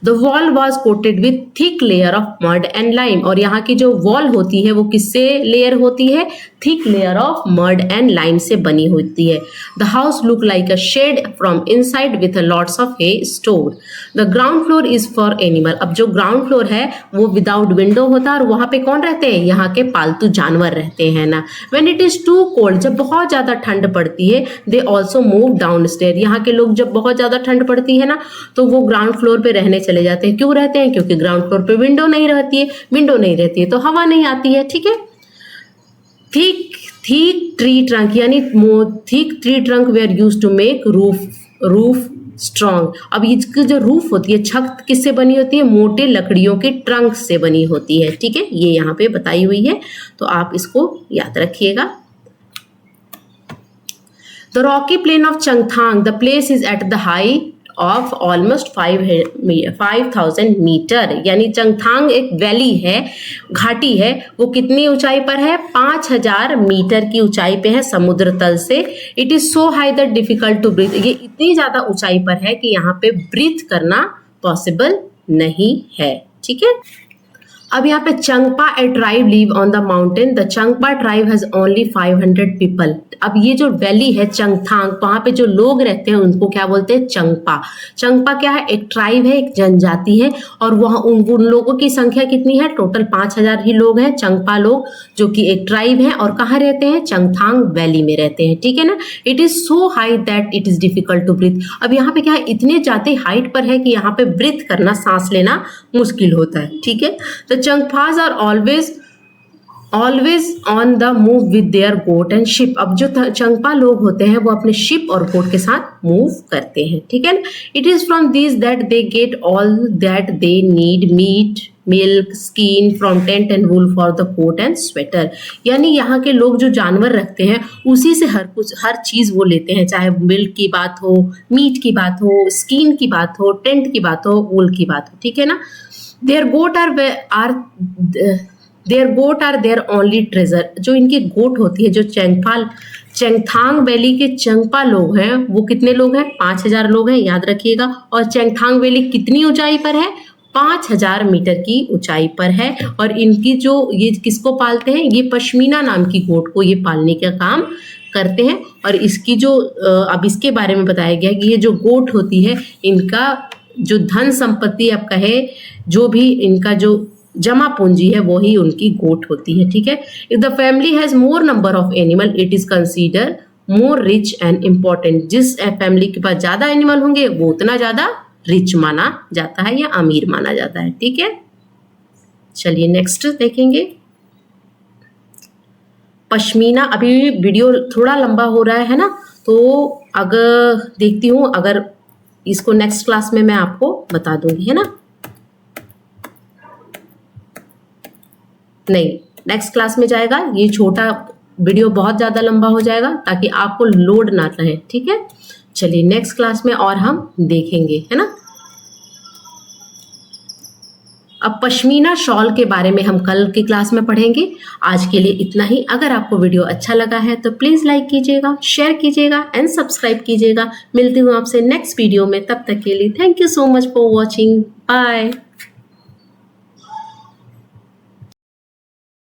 The wall was coated with thick layer of mud and lime. और यहाँ की जो वॉल होती है वो किससे लेयर होती है? Thick layer of mud and lime से बनी होती है। The house look like a shed from inside with lots of hay store. The ground floor is for animal. अब जो ग्राउंड फ्लोर है वो विदाउट विंडो होता है और वहां पे कौन रहते हैं? यहाँ के पालतू जानवर रहते हैं ना। When it is too cold, जब बहुत ज्यादा ठंड पड़ती है, they also move down stair. यहाँ के लोग जब बहुत ज्यादा ठंड पड़ती है ना तो वो ग्राउंड फ्लोर पे रहने चले जाते हैं। क्यों रहते हैं? क्योंकि ग्राउंड फ्लोर पे विंडो नहीं रहती है। विंडो नहीं रहती है तो हवा नहीं आती है। ठीक है, थिक ट्री ट्रंक यानी thick tree trunk they are use to make roof strong. अब इसकी जो रूफ होती है, छत किससे बनी होती है? मोटे लकड़ियों के ट्रंक से बनी होती है। ठीक है, ये यहाँ पे बताई हुई है, तो आप इसको याद रखिएगा। The rocky plain of Changthang, the place is at the height of almost 5,000 metre, यानी चंगथांग एक वैली है, घाटी है, वो कितनी ऊंचाई पर है? 5,000 मीटर की ऊंचाई पे है समुद्र तल से। It is so high that difficult to breathe, ये इतनी ज्यादा ऊंचाई पर है कि यहाँ पे ब्रीथ करना पॉसिबल नहीं है। ठीक है, अब यहाँ पे Changpa a tribe live on the mountain, the Changpa tribe has only 500 people. अब ये जो वैली है चंगथांग, वहां पे जो लोग रहते हैं उनको क्या बोलते हैं? चंगपा। चंगपा क्या है? एक ट्राइब है, एक जनजाति है, और वहाँ उन लोगों की संख्या कितनी है? टोटल 5,000 ही लोग हैं चंगपा लोग, जो कि एक ट्राइब है, और कहाँ रहते हैं? चंगथांग वैली में रहते हैं। ठीक है ना। It is so high that it is difficult to breathe. अब यहाँ पे क्या है? इतने ज्यादा हाइट पर है कि यहाँ पे ब्रीथ करना, सांस लेना मुश्किल होता है। ठीक है, तो Changpas are always on the move with their goat and sheep. अब जो चंगपा लोग होते हैं वो अपने शिप और गोट के साथ मूव करते हैं। ठीक है ना। It is from this that they get all that they need, meat, milk, skin from tent and wool for the coat and sweater. यानी यहाँ के लोग जो जानवर रखते हैं उसी से हर चीज वो लेते हैं, चाहे मिल्क की बात हो, मीट की बात हो, स्किन की बात हो, टेंट की बात हो, वूल की बात हो। ठीक है ना। Their goat are their only treasure. जो इनकी गोट होती है, जो चंगथांग वैली के चंगपा लोग हैं, वो कितने लोग हैं? 5,000 लोग हैं, याद रखिएगा। और चंगथांग वैली कितनी ऊंचाई पर है? 5,000 मीटर की ऊंचाई पर है। और इनकी जो ये किसको पालते हैं? ये पश्मीना नाम की गोट को ये पालने का काम करते हैं। और इसकी जो अब इसके बारे में बताया गया कि ये जो गोट होती है, इनका जो धन संपत्ति आप कहे, जो भी इनका जो जमा पूंजी है, वही उनकी गोट होती है। ठीक है। If the family has more number of animal it is consider more rich and important. जिस फैमिली के पास ज्यादा एनिमल होंगे वो उतना ज्यादा रिच माना जाता है या अमीर माना जाता है। ठीक है, चलिए नेक्स्ट देखेंगे पश्मीना। अभी वीडियो थोड़ा लंबा हो रहा है ना, तो अगर देखती हूँ, अगर इसको नेक्स्ट क्लास में मैं आपको बता दूंगी, है ना। नहीं, नेक्स्ट क्लास में जाएगा, ये छोटा वीडियो बहुत ज़्यादा लंबा हो जाएगा ताकि आपको लोड ना रहे। ठीक है, चलिए नेक्स्ट क्लास में और हम देखेंगे, है ना। अब पश्मीना शॉल के बारे में हम कल की क्लास में पढ़ेंगे। आज के लिए इतना ही। अगर आपको वीडियो अच्छा लगा है तो प्लीज़ लाइक कीजिएगा, शेयर कीजिएगा एंड सब्सक्राइब कीजिएगा। मिलती हूँ आपसे नेक्स्ट वीडियो में, तब तक के लिए thank you so much for watching. Bye.